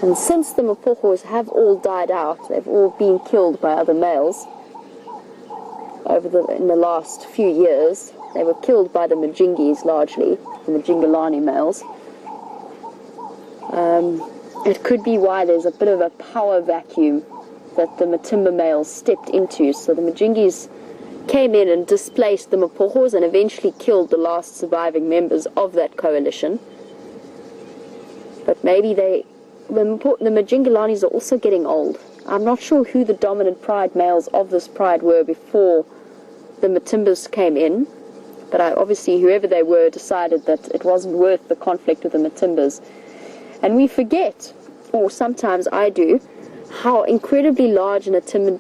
And since the Mapojos have all died out, they've all been killed by other males in the last few years. They were killed by the Majingis largely, the Majingalani males. It could be why there's a bit of a power vacuum that the Matimba males stepped into. So the Majingis came in and displaced the Mapojos and eventually killed the last surviving members of that coalition. But maybe the Majingalanis are also getting old. I'm not sure who the dominant pride males of this pride were before the Matimbas came in, but obviously whoever they were decided that it wasn't worth the conflict with the Matimbas. And we forget, or sometimes I do, how incredibly large and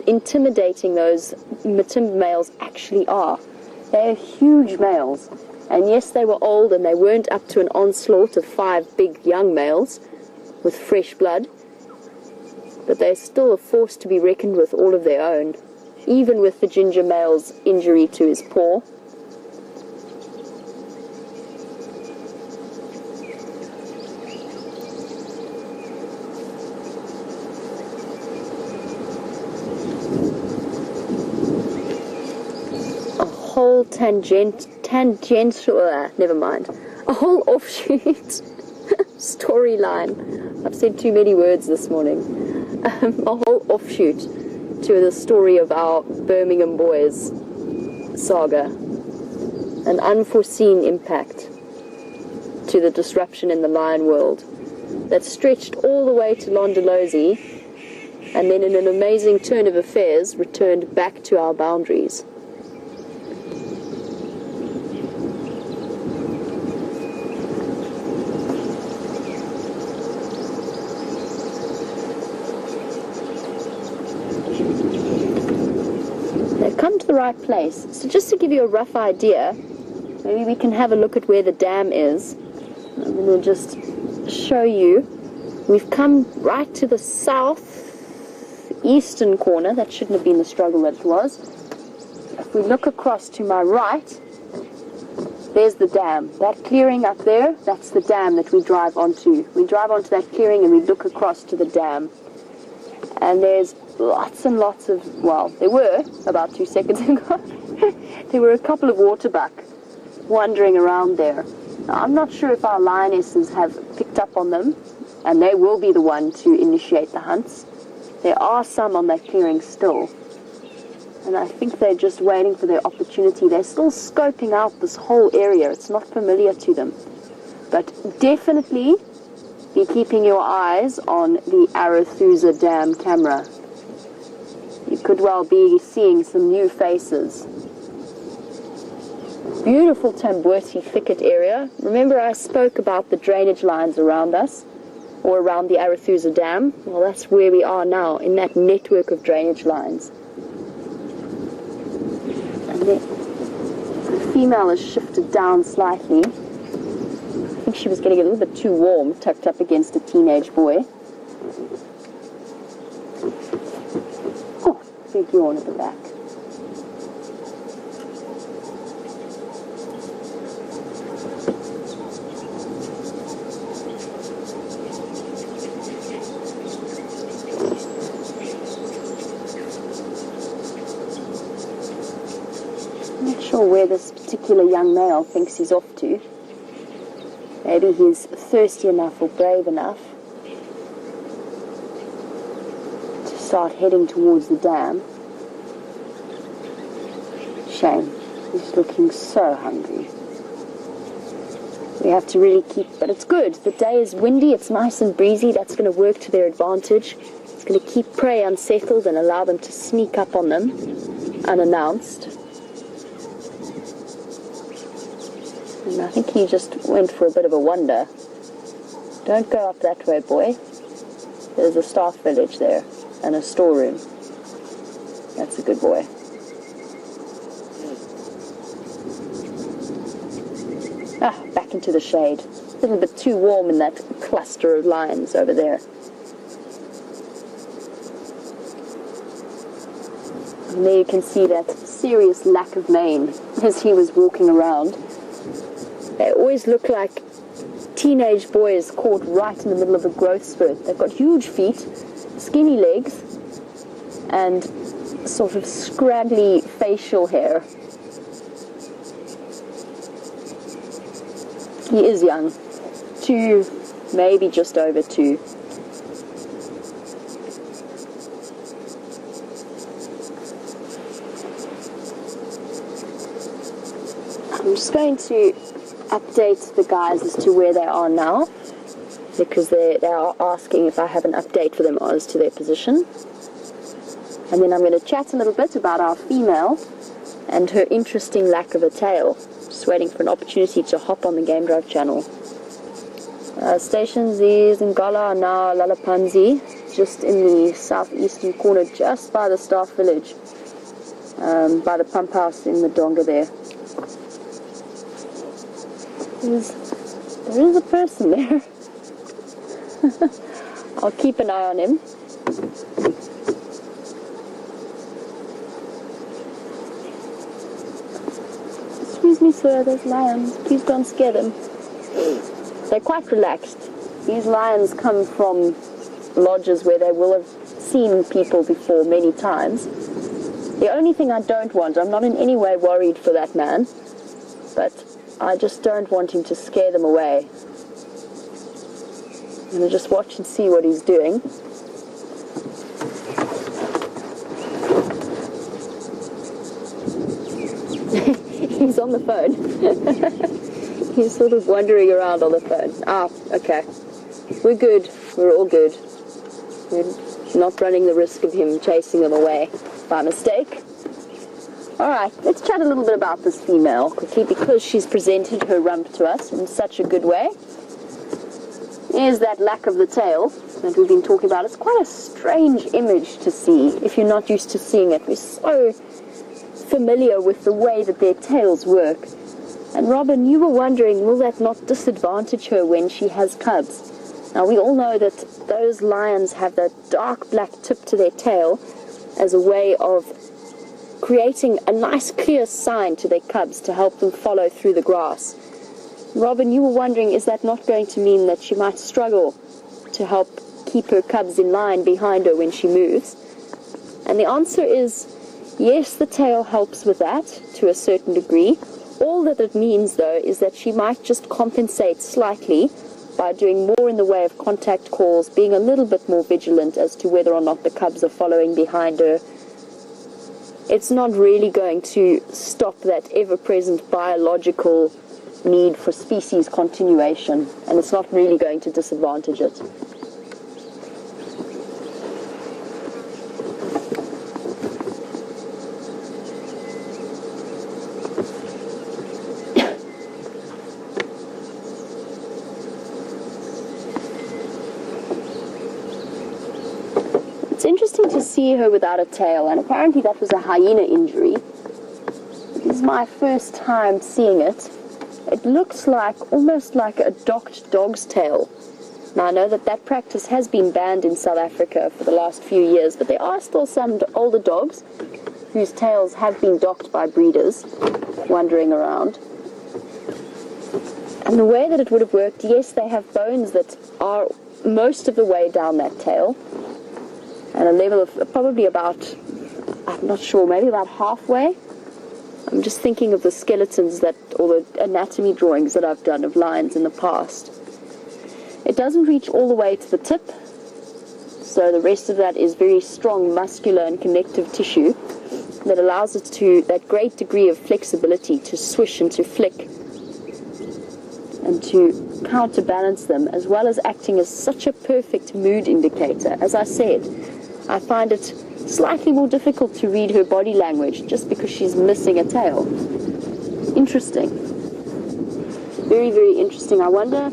intimidating those Matimba males actually are. They are huge males. And yes, they were old and they weren't up to an onslaught of 5 big young males with fresh blood. but they're still a force to be reckoned with all of their own, even with the ginger male's injury to his paw. A whole a whole offshoot storyline. I've said too many words this morning. A whole offshoot to the story of our Birmingham Boys saga. An unforeseen impact to the disruption in the lion world that stretched all the way to Londolozi, and then in an amazing turn of affairs returned back to our boundaries. Come to the right place. So just to give you a rough idea, maybe we can have a look at where the dam is. I'm going to just show you. We've come right to the southeastern corner. That shouldn't have been the struggle that it was. If we look across to my right, there's the dam. That clearing up there, that's the dam that we drive onto. We drive onto that clearing and we look across to the dam. And there's lots and lots of, well, there were, about 2 seconds ago, there were a couple of waterbuck wandering around there. Now, I'm not sure if our lionesses have picked up on them, and they will be the one to initiate the hunts. There are some on that clearing still, and I think they're just waiting for their opportunity. They're still scoping out this whole area. It's not familiar to them. But definitely be keeping your eyes on the Arathusa Dam camera. You could well be seeing some new faces. Beautiful Tamboti thicket area. Remember I spoke about the drainage lines around us, or around the Arathusa Dam? Well, that's where we are now, in that network of drainage lines. And the female has shifted down slightly. I think she was getting a little bit too warm, tucked up against a teenage boy. Big yawn at the back. I'm not sure where this particular young male thinks he's off to. Maybe he's thirsty enough or brave enough start heading towards the dam. Shame. He's looking so hungry. We have to really keep, but it's good. The day is windy, it's nice and breezy. That's going to work to their advantage. It's going to keep prey unsettled and allow them to sneak up on them unannounced. And I think he just went for a bit of a wander. Don't go up that way, boy. There's a staff village there. And a storeroom. That's a good boy. Back into the shade. A little bit too warm in that cluster of lions over there. And there you can see that serious lack of mane as he was walking around. They always look like teenage boys caught right in the middle of a growth spurt. They've got huge feet, skinny legs, and sort of scraggly facial hair. He is young. 2, maybe just over 2. I'm just going to update the guys as to where they are now, because they are asking if I have an update for them as to their position. And then I'm going to chat a little bit about our female and her interesting lack of a tail. Just waiting for an opportunity to hop on the Game Drive channel. Stations is Ngala are now Lalapanzi, just in the southeastern corner, just by the staff village, by the pump house in the donga there. There is a person there. I'll keep an eye on him. Excuse me, sir, there's lions. Please don't scare them. They're quite relaxed. These lions come from lodges where they will have seen people before many times. The only thing I don't want, I'm not in any way worried for that man, but I just don't want him to scare them away. I'm going to just watch and see what he's doing. He's on the phone. He's sort of wandering around on the phone. Ah, okay. We're good. We're all good. We're not running the risk of him chasing them away by mistake. Alright, let's chat a little bit about this female quickly because she's presented her rump to us in such a good way. Here's that lack of the tail that we've been talking about. It's quite a strange image to see if you're not used to seeing it. We're so familiar with the way that their tails work. And Robin, you were wondering, will that not disadvantage her when she has cubs? Now, we all know that those lions have that dark black tip to their tail as a way of creating a nice clear sign to their cubs to help them follow through the grass. Robin, you were wondering, is that not going to mean that she might struggle to help keep her cubs in line behind her when she moves? And the answer is yes, the tail helps with that to a certain degree. All that it means, though, is that she might just compensate slightly by doing more in the way of contact calls, being a little bit more vigilant as to whether or not the cubs are following behind her. It's not really going to stop that ever-present biological need for species continuation, and it's not really going to disadvantage it. It's interesting to see her without a tail, and apparently that was a hyena injury. This is my first time seeing it. It looks like, almost like a docked dog's tail. Now, I know that that practice has been banned in South Africa for the last few years, but there are still some older dogs whose tails have been docked by breeders wandering around. And the way that it would have worked, yes, they have bones that are most of the way down that tail, and a level of probably about, I'm not sure, maybe about halfway. I'm just thinking of the skeletons that, or the anatomy drawings that I've done of lions in the past. It doesn't reach all the way to the tip, so the rest of that is very strong muscular and connective tissue that allows it to, that great degree of flexibility to swish and to flick and to counterbalance them, as well as acting as such a perfect mood indicator. As I said, I find it slightly more difficult to read her body language just because she's missing a tail. Interesting. Very, very interesting. I wonder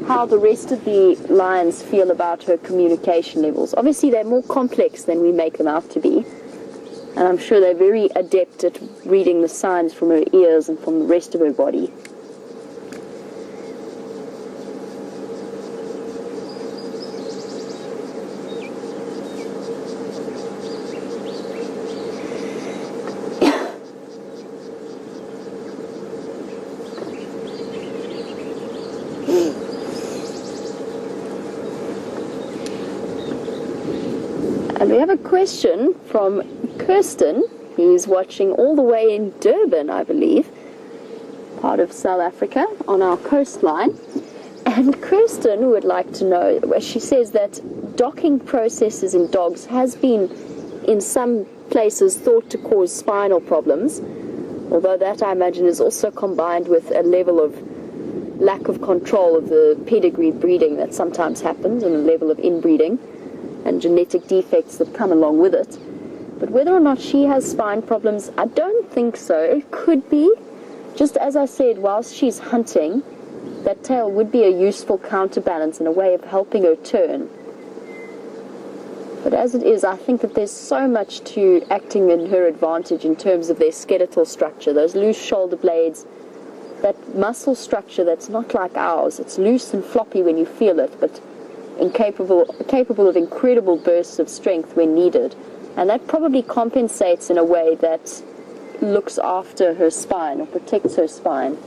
how the rest of the lions feel about her communication levels. Obviously, they're more complex than we make them out to be, and I'm sure they're very adept at reading the signs from her ears and from the rest of her body. And we have a question from Kirsten, who's watching all the way in Durban, I believe, part of South Africa, on our coastline. And Kirsten would like to know, where she says that docking processes in dogs has been, in some places, thought to cause spinal problems, although that, I imagine, is also combined with a level of lack of control of the pedigree breeding that sometimes happens, and a level of inbreeding and genetic defects that come along with it. But whether or not she has spine problems, I don't think so. It could be. Just as I said, whilst she's hunting, that tail would be a useful counterbalance and a way of helping her turn. But as it is, I think that there's so much to acting in her advantage in terms of their skeletal structure, those loose shoulder blades, that muscle structure that's not like ours. It's loose and floppy when you feel it, but capable of incredible bursts of strength when needed. And that probably compensates in a way that looks after her spine or protects her spine.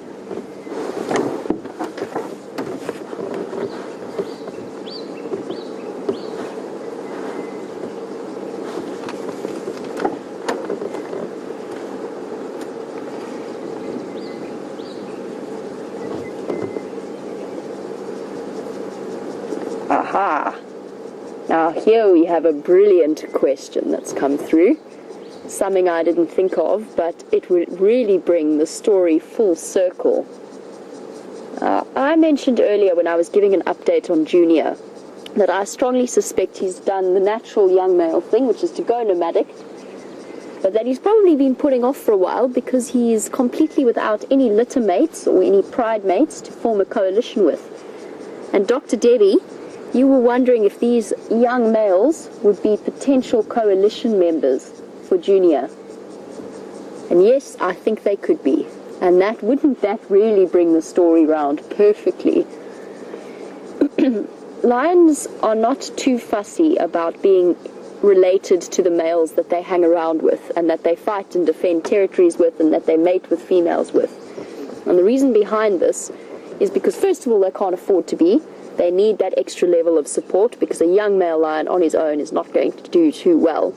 Aha! Now here we have a brilliant question that's come through. Something I didn't think of, but it would really bring the story full circle. I mentioned earlier when I was giving an update on Junior that I strongly suspect he's done the natural young male thing, which is to go nomadic, but that he's probably been putting off for a while because he's completely without any litter mates or any pride mates to form a coalition with. And Dr. Debbie, you were wondering if these young males would be potential coalition members for Junior. And yes, I think they could be. And wouldn't that really bring the story round perfectly? Lions are not too fussy about being related to the males that they hang around with and that they fight and defend territories with and that they mate with females with. And the reason behind this is because, first of all, they can't afford to be. They need that extra level of support because a young male lion on his own is not going to do too well.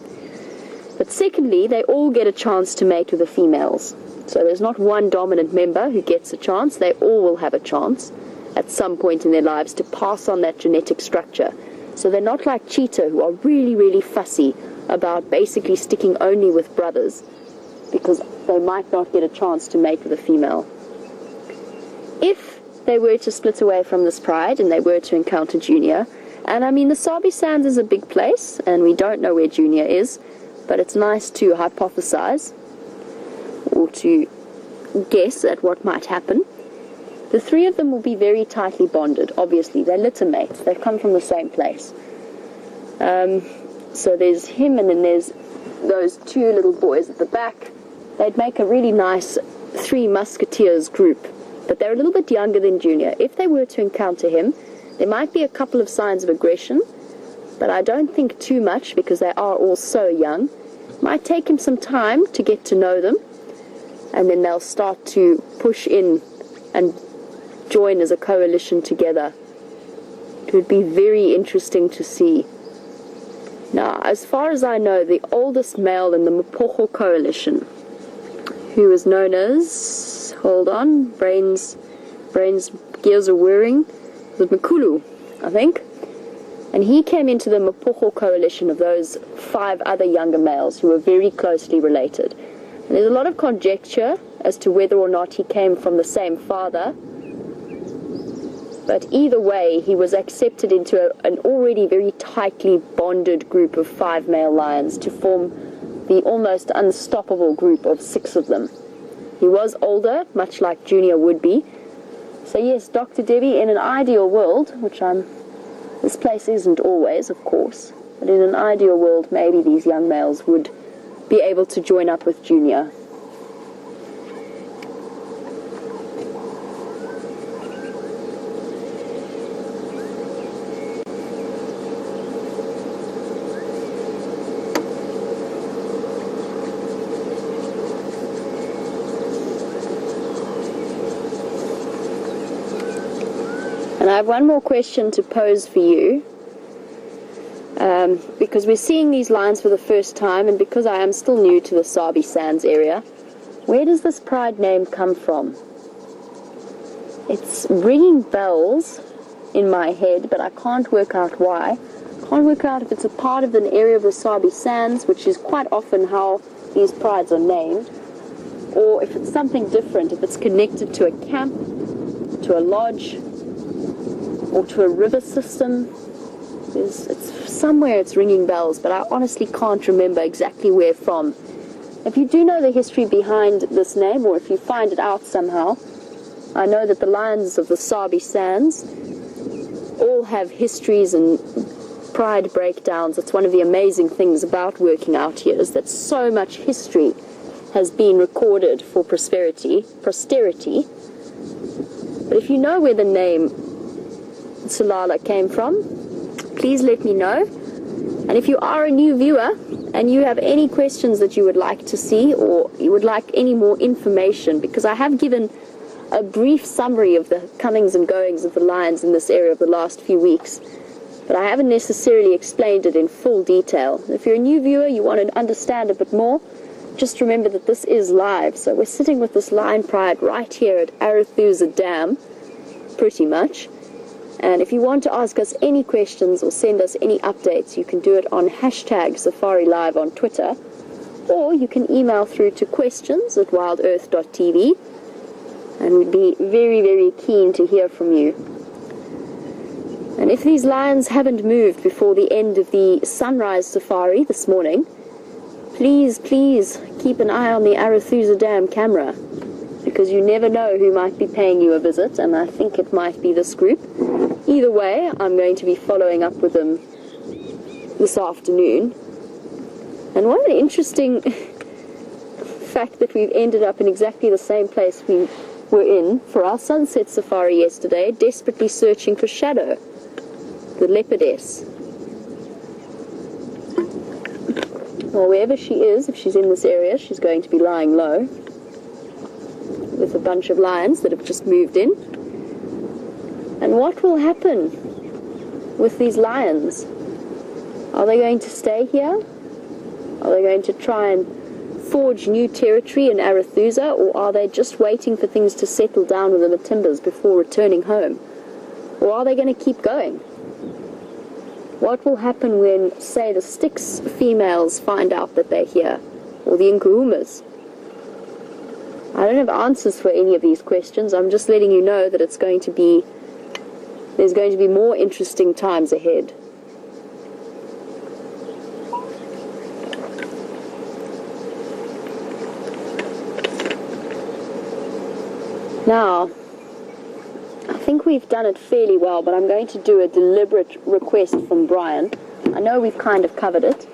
But secondly, they all get a chance to mate with the females. So there's not one dominant member who gets a chance. They all will have a chance at some point in their lives to pass on that genetic structure. So they're not like cheetah, who are really, really fussy about basically sticking only with brothers because they might not get a chance to mate with a female. If they were to split away from this pride and they were to encounter Junior, and I mean the Sabi Sands is a big place and we don't know where Junior is, but it's nice to hypothesize or to guess at what might happen. The three of them will be very tightly bonded. Obviously, they're litter mates. They come from the same place. So there's him and then there's those two little boys at the back. They'd make a really nice three musketeers group, but they're a little bit younger than Junior. If they were to encounter him, there might be a couple of signs of aggression, but I don't think too much because they are all so young. Might take him some time to get to know them, and then they'll start to push in and join as a coalition together. It would be very interesting to see. Now, as far as I know, the oldest male in the Mapocho coalition, who is known as, hold on, brains gears are whirring, was Makulu, I think. And he came into the Mapocho coalition of those 5 other younger males who were very closely related. And there's a lot of conjecture as to whether or not he came from the same father. But either way, he was accepted into an already very tightly bonded group of 5 male lions to form the almost unstoppable group of 6 of them. He was older, much like Junior would be. So yes, Dr. Debbie, in an ideal world, this place isn't always, of course, but in an ideal world, maybe these young males would be able to join up with Junior. And I have one more question to pose for you, because we're seeing these lions for the first time, and because I am still new to the Sabi Sands area, where does this pride name come from? It's ringing bells in my head, but I can't work out why. Can't work out if it's a part of an area of the Sabi Sands, which is quite often how these prides are named, or if it's something different, if it's connected to a camp, to a lodge, or to a river system. It's somewhere it's ringing bells, but I honestly can't remember exactly where from. If you do know the history behind this name, or if you find it out somehow, I know that the lions of the Sabi Sands all have histories and pride breakdowns. It's one of the amazing things about working out here, is that so much history has been recorded for posterity. But if you know where the name Tsalala came from, please let me know. And if you are a new viewer and you have any questions that you would like to see, or you would like any more information, because I have given a brief summary of the comings and goings of the lions in this area of the last few weeks, but I haven't necessarily explained it in full detail. If you're a new viewer, you want to understand a bit more, just remember that this is live. So we're sitting with this lion pride right here at Arathusa Dam, pretty much. And if you want to ask us any questions or send us any updates, you can do it on #SafariLive on Twitter, or you can email through to questions@wildearth.tv, and we'd be very, very keen to hear from you. And if these lions haven't moved before the end of the sunrise safari this morning, please keep an eye on the Arathusa Dam camera, because you never know who might be paying you a visit, and I think it might be this group. Either way, I'm going to be following up with them this afternoon. And what an interesting fact that we've ended up in exactly the same place we were in for our sunset safari yesterday, desperately searching for Shadow, the leopardess. Well, wherever she is, if she's in this area, she's going to be lying low with a bunch of lions that have just moved in. And what will happen with these lions? Are they going to stay here? Are they going to try and forge new territory in Arathusa, or are they just waiting for things to settle down within the timbers before returning home? Or are they going to keep going? What will happen when, say, the Styx females find out that they're here, or the Nkuhumas? I don't have answers for any of these questions. I'm just letting you know that there's going to be more interesting times ahead. Now, I think we've done it fairly well, but I'm going to do a deliberate request from Bryan. I know we've kind of covered it.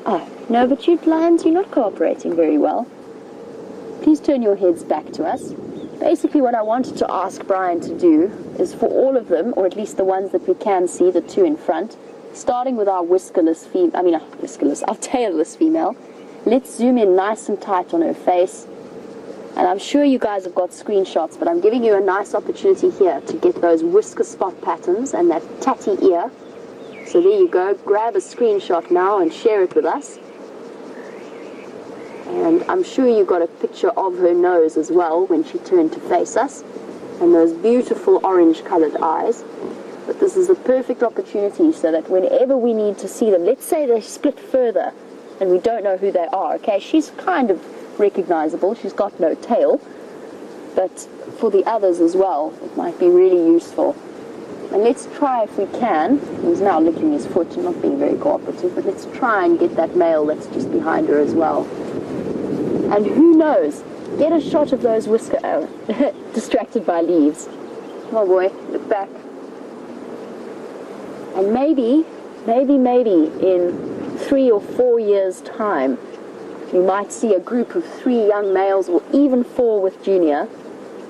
Oh, no, but you lions, you're not cooperating very well. Please turn your heads back to us. Basically, what I wanted to ask Bryan to do is for all of them, or at least the ones that we can see, the two in front, starting with our our tailless female, let's zoom in nice and tight on her face. And I'm sure you guys have got screenshots, but I'm giving you a nice opportunity here to get those whisker spot patterns and that tatty ear. So there you go. Grab a screenshot now and share it with us. And I'm sure you got a picture of her nose as well when she turned to face us, and those beautiful orange-colored eyes. But this is the perfect opportunity so that whenever we need to see them, let's say they split further and we don't know who they are, okay? She's kind of recognizable. She's got no tail. But for the others as well, it might be really useful. And let's try, if we can, he's now licking his foot and not being very cooperative, but let's try and get that male that's just behind her as well. And who knows, get a shot of those whisker, distracted by leaves. Come on, boy, look back. And maybe in 3 or 4 years' time, you might see a group of 3 young males, or even 4 with Junior,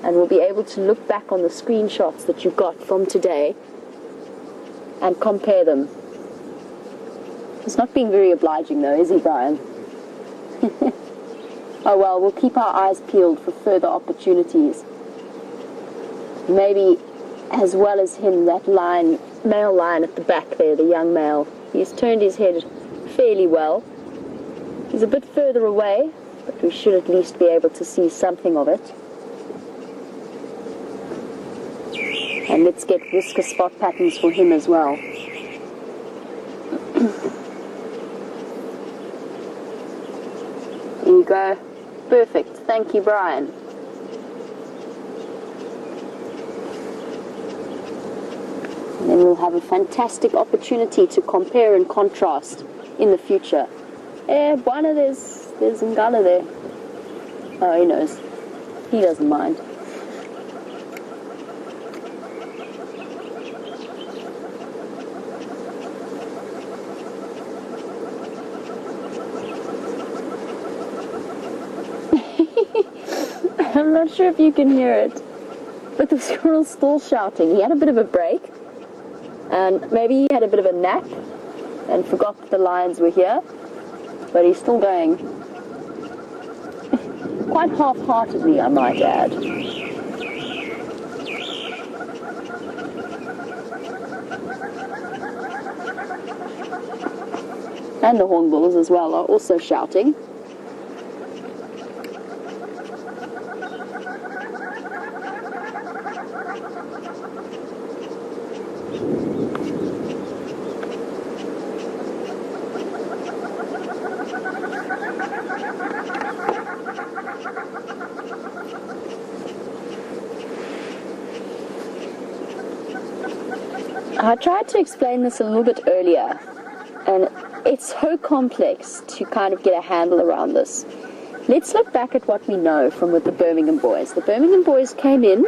and we'll be able to look back on the screenshots that you got from today and compare them. He's not being very obliging though, is he, Bryan? Oh well, we'll keep our eyes peeled for further opportunities. Maybe, as well as him, that male lion at the back there, the young male, he's turned his head fairly well. He's a bit further away, but we should at least be able to see something of it. And let's get whisker spot patterns for him as well. There you go. Perfect. Thank you, Bryan. And then we'll have a fantastic opportunity to compare and contrast in the future. Buana, there's Ngala there. Oh, he knows. He doesn't mind. I'm not sure if you can hear it, but the squirrel's still shouting. He had a bit of a break, And maybe he had a bit of a nap and forgot that the lions were here, but he's still going. Quite half-heartedly, I might add. And the hornbills as well are also shouting. I tried to explain this a little bit earlier, and it's so complex to kind of get a handle around this. Let's look back at what we know from with the Birmingham boys. The Birmingham boys came in,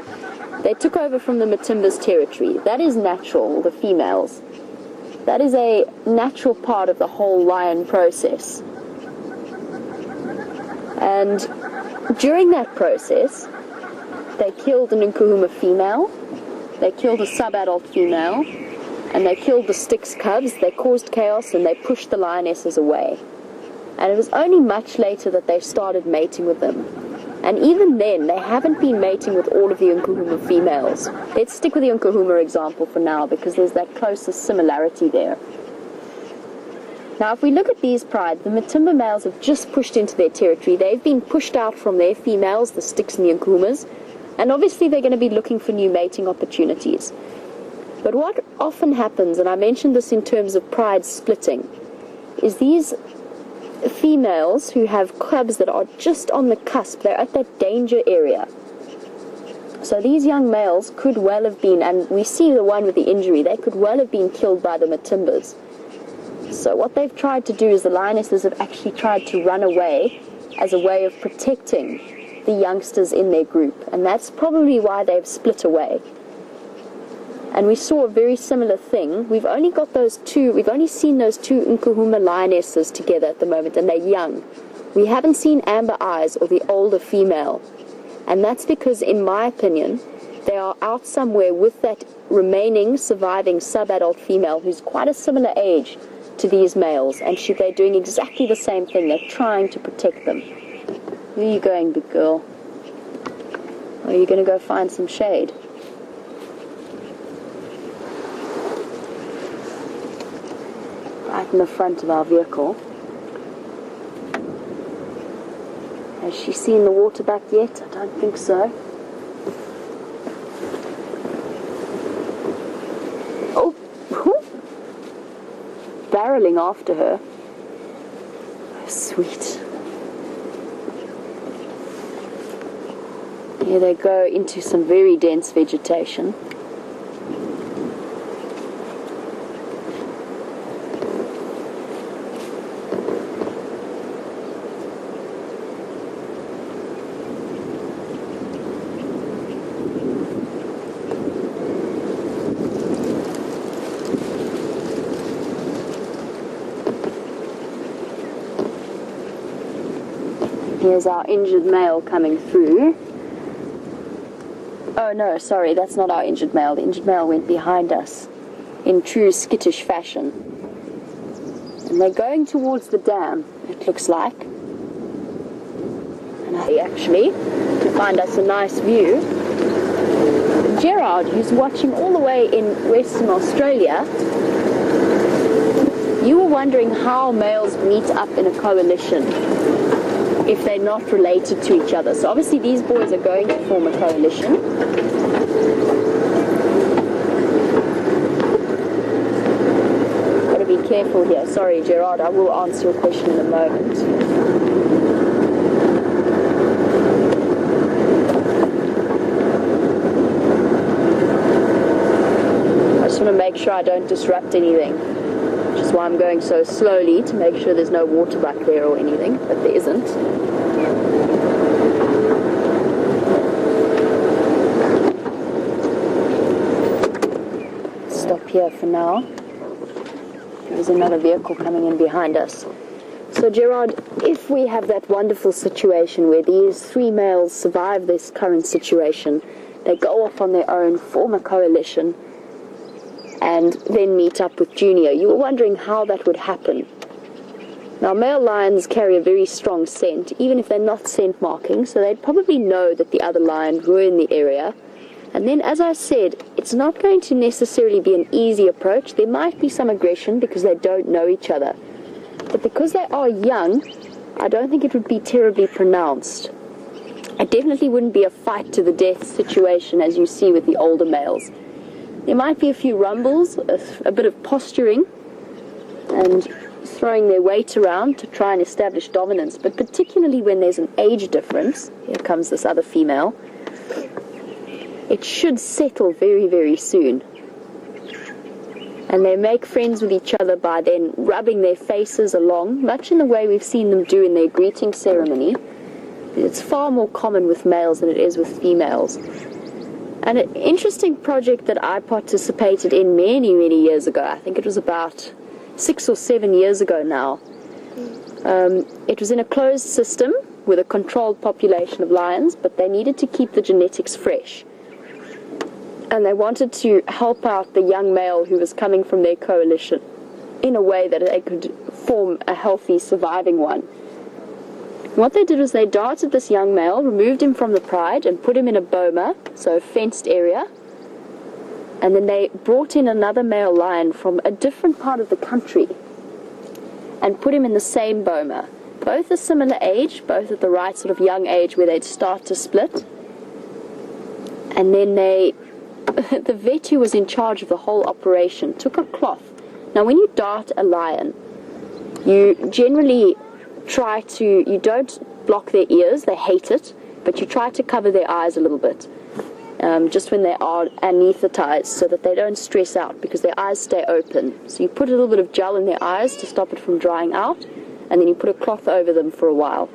they took over from the Matimba's territory. That is natural, the females. That is a natural part of the whole lion process. And during that process, they killed an Nkuhuma female, they killed a sub-adult female, and they killed the Styx cubs. They caused chaos and they pushed the lionesses away. And it was only much later that they started mating with them. And even then, they haven't been mating with all of the Nkuhuma females. Let's stick with the Nkuhuma example for now because there's that closest similarity there. Now, if we look at these prides, the Matimba males have just pushed into their territory. They've been pushed out from their females, the Styx and the Nkuhumas, and obviously they're going to be looking for new mating opportunities. But what often happens, and I mentioned this in terms of pride splitting, is these females who have cubs that are just on the cusp, they're at that danger area. So these young males could well have been, and we see the one with the injury, they could well have been killed by the Matimbas. So what they've tried to do is the lionesses have actually tried to run away as a way of protecting the youngsters in their group, and that's probably why they've split away. And we saw a very similar thing. We've only seen those two Nkuhuma lionesses together at the moment, and they're young. We haven't seen Amber Eyes or the older female. And that's because, in my opinion, they are out somewhere with that remaining surviving sub-adult female who's quite a similar age to these males, and they're doing exactly the same thing. They're trying to protect them. Where are you going, big girl? Are you going to go find some shade? Right in the front of our vehicle. Has she seen the waterbuck yet? I don't think so. Oh, barreling after her. Oh, sweet. Here they go into some very dense vegetation. Here's our injured male coming through. Oh no, sorry, that's not our injured male. The injured male went behind us in true skittish fashion. And they're going towards the dam, it looks like. And actually, to find us a nice view. Gerard, who's watching all the way in Western Australia, you were wondering how males meet up in a coalition if they're not related to each other. So obviously these boys are going to form a coalition. Gotta be careful here. Sorry, Gerard, I will answer your question in a moment. I just want to make sure I don't disrupt anything, which is why I'm going so slowly, to make sure there's no waterbuck there or anything, but there isn't. Stop here for now. There's another vehicle coming in behind us. So Gerard, if we have that wonderful situation where these three males survive this current situation, they go off on their own, form a coalition, and then meet up with Junior. You were wondering how that would happen. Now, male lions carry a very strong scent, even if they're not scent marking, so they'd probably know that the other lions were in the area. And then, as I said, it's not going to necessarily be an easy approach. There might be some aggression because they don't know each other. But because they are young, I don't think it would be terribly pronounced. It definitely wouldn't be a fight to the death situation as you see with the older males. There might be a few rumbles, a bit of posturing, and throwing their weight around to try and establish dominance, but particularly when there's an age difference, here comes this other female, it should settle very, very soon. And they make friends with each other by then rubbing their faces along, much in the way we've seen them do in their greeting ceremony. It's far more common with males than it is with females. And an interesting project that I participated in many, many years ago, I think it was about 6 or 7 years ago now. It was in a closed system with a controlled population of lions, but they needed to keep the genetics fresh. And they wanted to help out the young male who was coming from their coalition in a way that they could form a healthy, surviving one. What they did was they darted this young male, removed him from the pride, and put him in a boma, so a fenced area. And then they brought in another male lion from a different part of the country and put him in the same boma. Both a similar age, both at the right sort of young age where they'd start to split. And then the vet who was in charge of the whole operation took a cloth. Now when you dart a lion, you generally you don't block their ears, they hate it, but you try to cover their eyes a little bit. Just when they are anesthetized so that they don't stress out because their eyes stay open. So you put a little bit of gel in their eyes to stop it from drying out, and then you put a cloth over them for a while.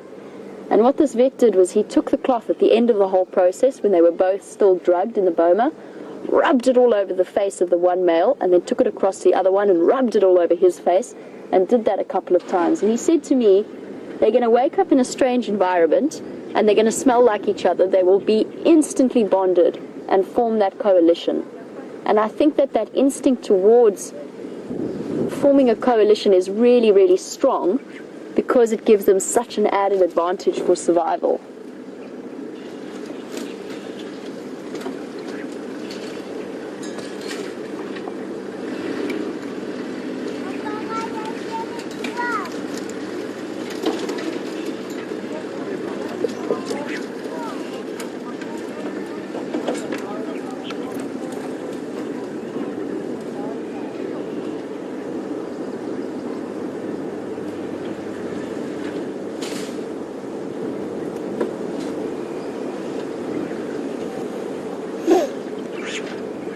And what this vet did was he took the cloth at the end of the whole process when they were both still drugged in the boma, rubbed it all over the face of the one male, and then took it across the other one and rubbed it all over his face, and did that a couple of times. And he said to me, they're going to wake up in a strange environment, and they're going to smell like each other. They will be instantly bonded and form that coalition. And I think that that instinct towards forming a coalition is really, really strong because it gives them such an added advantage for survival.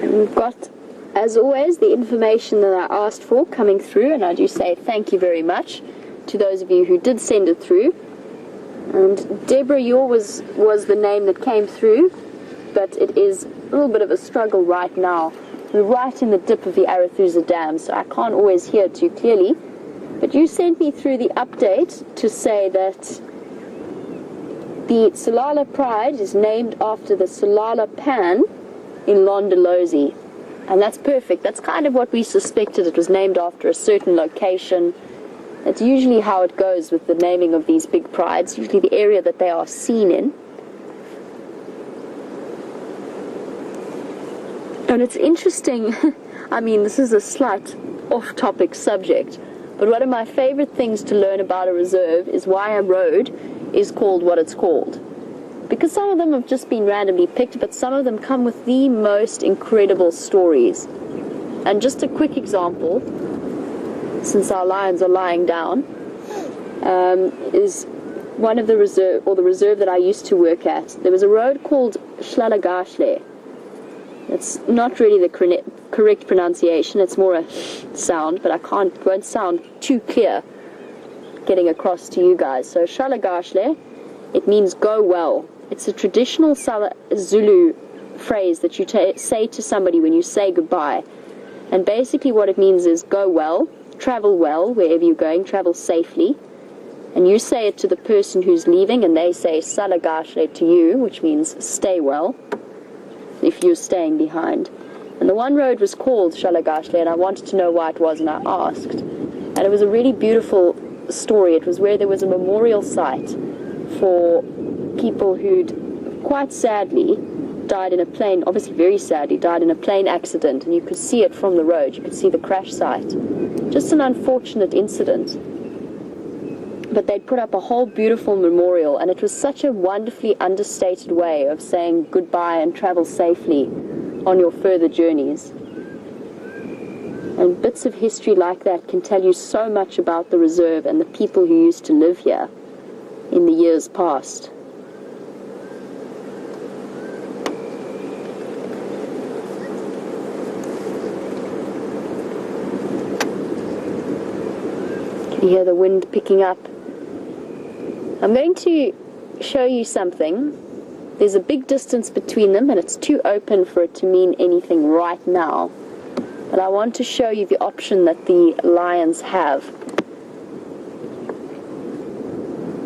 We've got, as always, the information that I asked for coming through, and I do say thank you very much to those of you who did send it through. And Deborah, yours was the name that came through, but it is a little bit of a struggle right now. We're right in the dip of the Arathusa Dam, so I can't always hear too clearly. But you sent me through the update to say that the Tsalala Pride is named after the Tsalala Pan in Londolozi, and that's perfect. That's kind of what we suspected. It was named after a certain location. That's usually how it goes with the naming of these big prides, usually the area that they are seen in. And it's interesting, I mean, this is a slight off-topic subject, but one of my favorite things to learn about a reserve is why a road is called what it's called. Because some of them have just been randomly picked, but some of them come with the most incredible stories. And just a quick example, since our lions are lying down, is one of the reserve that I used to work at. There was a road called Shlalagashle. It's not really the correct pronunciation, it's more a sound, but won't sound too clear getting across to you guys. So Shlalagashle, it means go well. It's a traditional Zulu phrase that you say to somebody when you say goodbye. And basically what it means is go well, travel well, wherever you're going, travel safely. And you say it to the person who's leaving, and they say Salagashle to you, which means stay well, if you're staying behind. And the one road was called Shalagashli, and I wanted to know why it was, and I asked. And it was a really beautiful story. It was where there was a memorial site for people who'd quite sadly died in a plane, obviously very sadly, died in a plane accident, and you could see it from the road. You could see the crash site. Just an unfortunate incident. But they'd put up a whole beautiful memorial, and it was such a wonderfully understated way of saying goodbye and travel safely on your further journeys. And bits of history like that can tell you so much about the reserve and the people who used to live here in the years past. Can you hear the wind picking up? I'm going to show you something. There's a big distance between them, and it's too open for it to mean anything right now. But I want to show you the option that the lions have.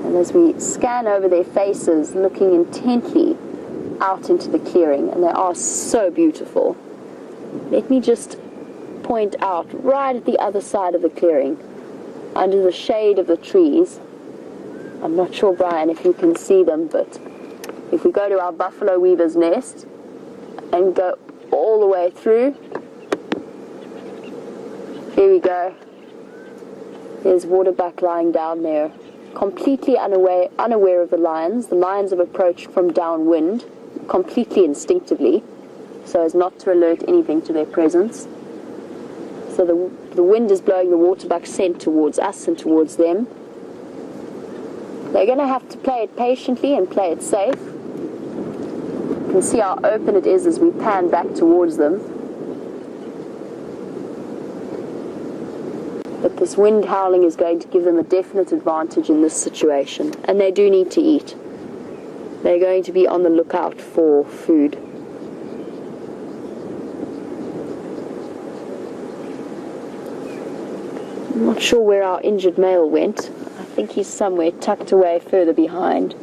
And as we scan over their faces, looking intently out into the clearing, and they are so beautiful. Let me just point out right at the other side of the clearing, under the shade of the trees. I'm not sure, Bryan, if you can see them, but if we go to our buffalo weaver's nest and go all the way through, here we go. There's waterbuck lying down there, completely unaware of the lions. The lions have approached from downwind, completely instinctively, so as not to alert anything to their presence. So the wind is blowing the waterbuck scent towards us and towards them. They're going to have to play it patiently and play it safe. You can see how open it is as we pan back towards them. But this wind howling is going to give them a definite advantage in this situation. And they do need to eat. They're going to be on the lookout for food. I'm not sure where our injured male went. I think he's somewhere tucked away further behind.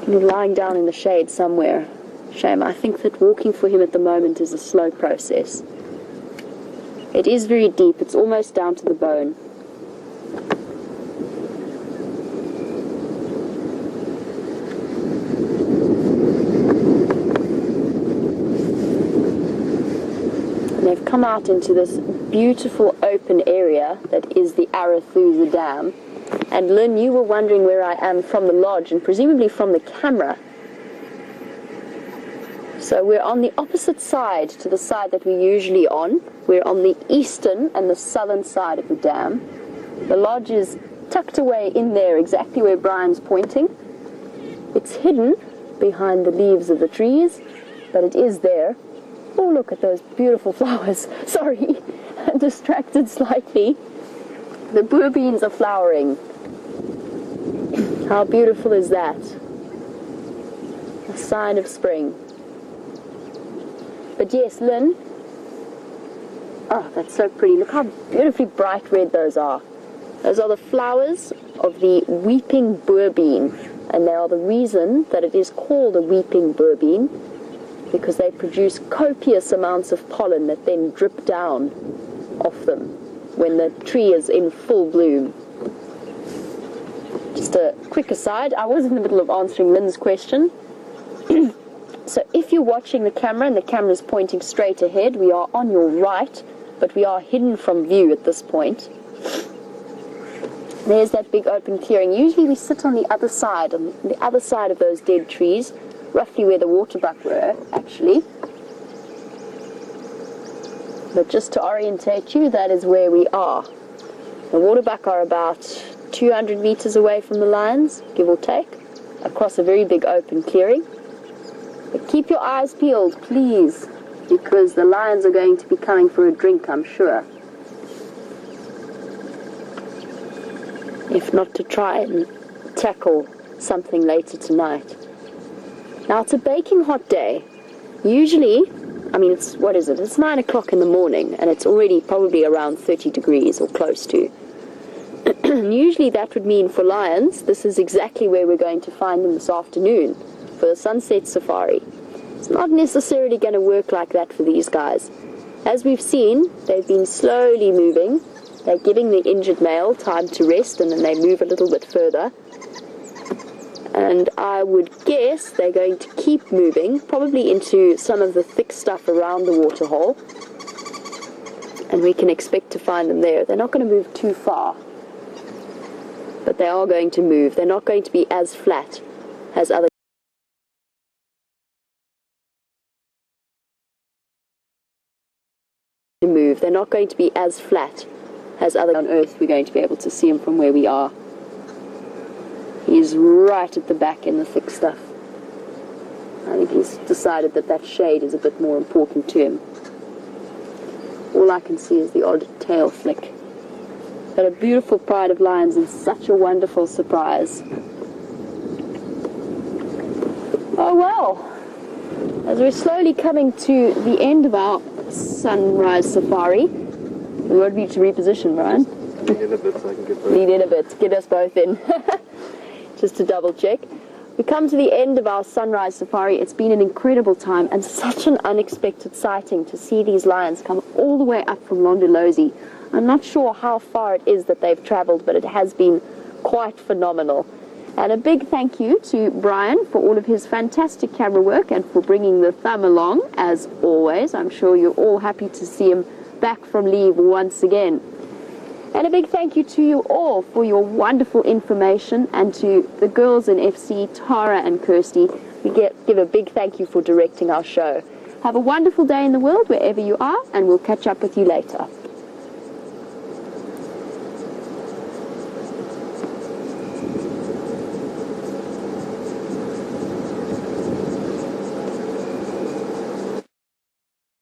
He's lying down in the shade somewhere. Shame. I think that walking for him at the moment is a slow process. It is very deep. It's almost down to the bone. And they've come out into this beautiful open area that is the Arathusa Dam. And Lynn, you were wondering where I am from the lodge and presumably from the camera. So we're on the opposite side to the side that we're usually on. We're on the eastern and the southern side of the dam. The lodge is tucked away in there, exactly where Bryan's pointing. It's hidden behind the leaves of the trees, but it is there. Oh, look at those beautiful flowers. Sorry, I'm distracted slightly. The boer beans are flowering. How beautiful is that? A sign of spring. But yes, Lynn. Oh, that's so pretty. Look how beautifully bright red those are. Those are the flowers of the weeping boer bean. And they are the reason that it is called a weeping boer bean, because they produce copious amounts of pollen that then drip down off them when the tree is in full bloom. Just a quick aside, I was in the middle of answering Lynn's question. So if you're watching the camera and the camera is pointing straight ahead, we are on your right, but we are hidden from view at this point. There's that big open clearing. Usually we sit on the other side of those dead trees, roughly where the waterbuck were, actually. But just to orientate you, that is where we are. The waterbuck are about 200 meters away from the lions, give or take, across a very big open clearing. But keep your eyes peeled, please, because the lions are going to be coming for a drink, I'm sure. If not to try and tackle something later tonight. Now, it's a baking hot day. Usually, I mean, it's 9 o'clock in the morning, and it's already probably around 30 degrees or close to. Usually that would mean for lions, this is exactly where we're going to find them this afternoon for the sunset safari. It's not necessarily going to work like that for these guys. As we've seen, they've been slowly moving. They're giving the injured male time to rest, and then they move a little bit further. And I would guess they're going to keep moving, probably into some of the thick stuff around the waterhole. And we can expect to find them there. They're not going to move too far, but they are going to move. They're not going to be as flat as other move. They're not going to be as flat as other on Earth. We're going to be able to see him from where we are. He's right at the back in the thick stuff. I think he's decided that that shade is a bit more important to him. All I can see is the odd tail flick. But a beautiful pride of lions and such a wonderful surprise. Oh well. As we're slowly coming to the end of our sunrise safari, we want you to reposition, Bryan. Lean in a bit so I can get both. Lean in a bit. Get us both in. Just to double check. We come to the end of our sunrise safari. It's been an incredible time and such an unexpected sighting to see these lions come all the way up from Londolozi. I'm not sure how far it is that they've traveled, but it has been quite phenomenal. And a big thank you to Bryan for all of his fantastic camera work and for bringing the thumb along, as always. I'm sure you're all happy to see him back from leave once again. And a big thank you to you all for your wonderful information, and to the girls in FC, Tara and Kirsty. We give a big thank you for directing our show. Have a wonderful day in the world wherever you are, and we'll catch up with you later.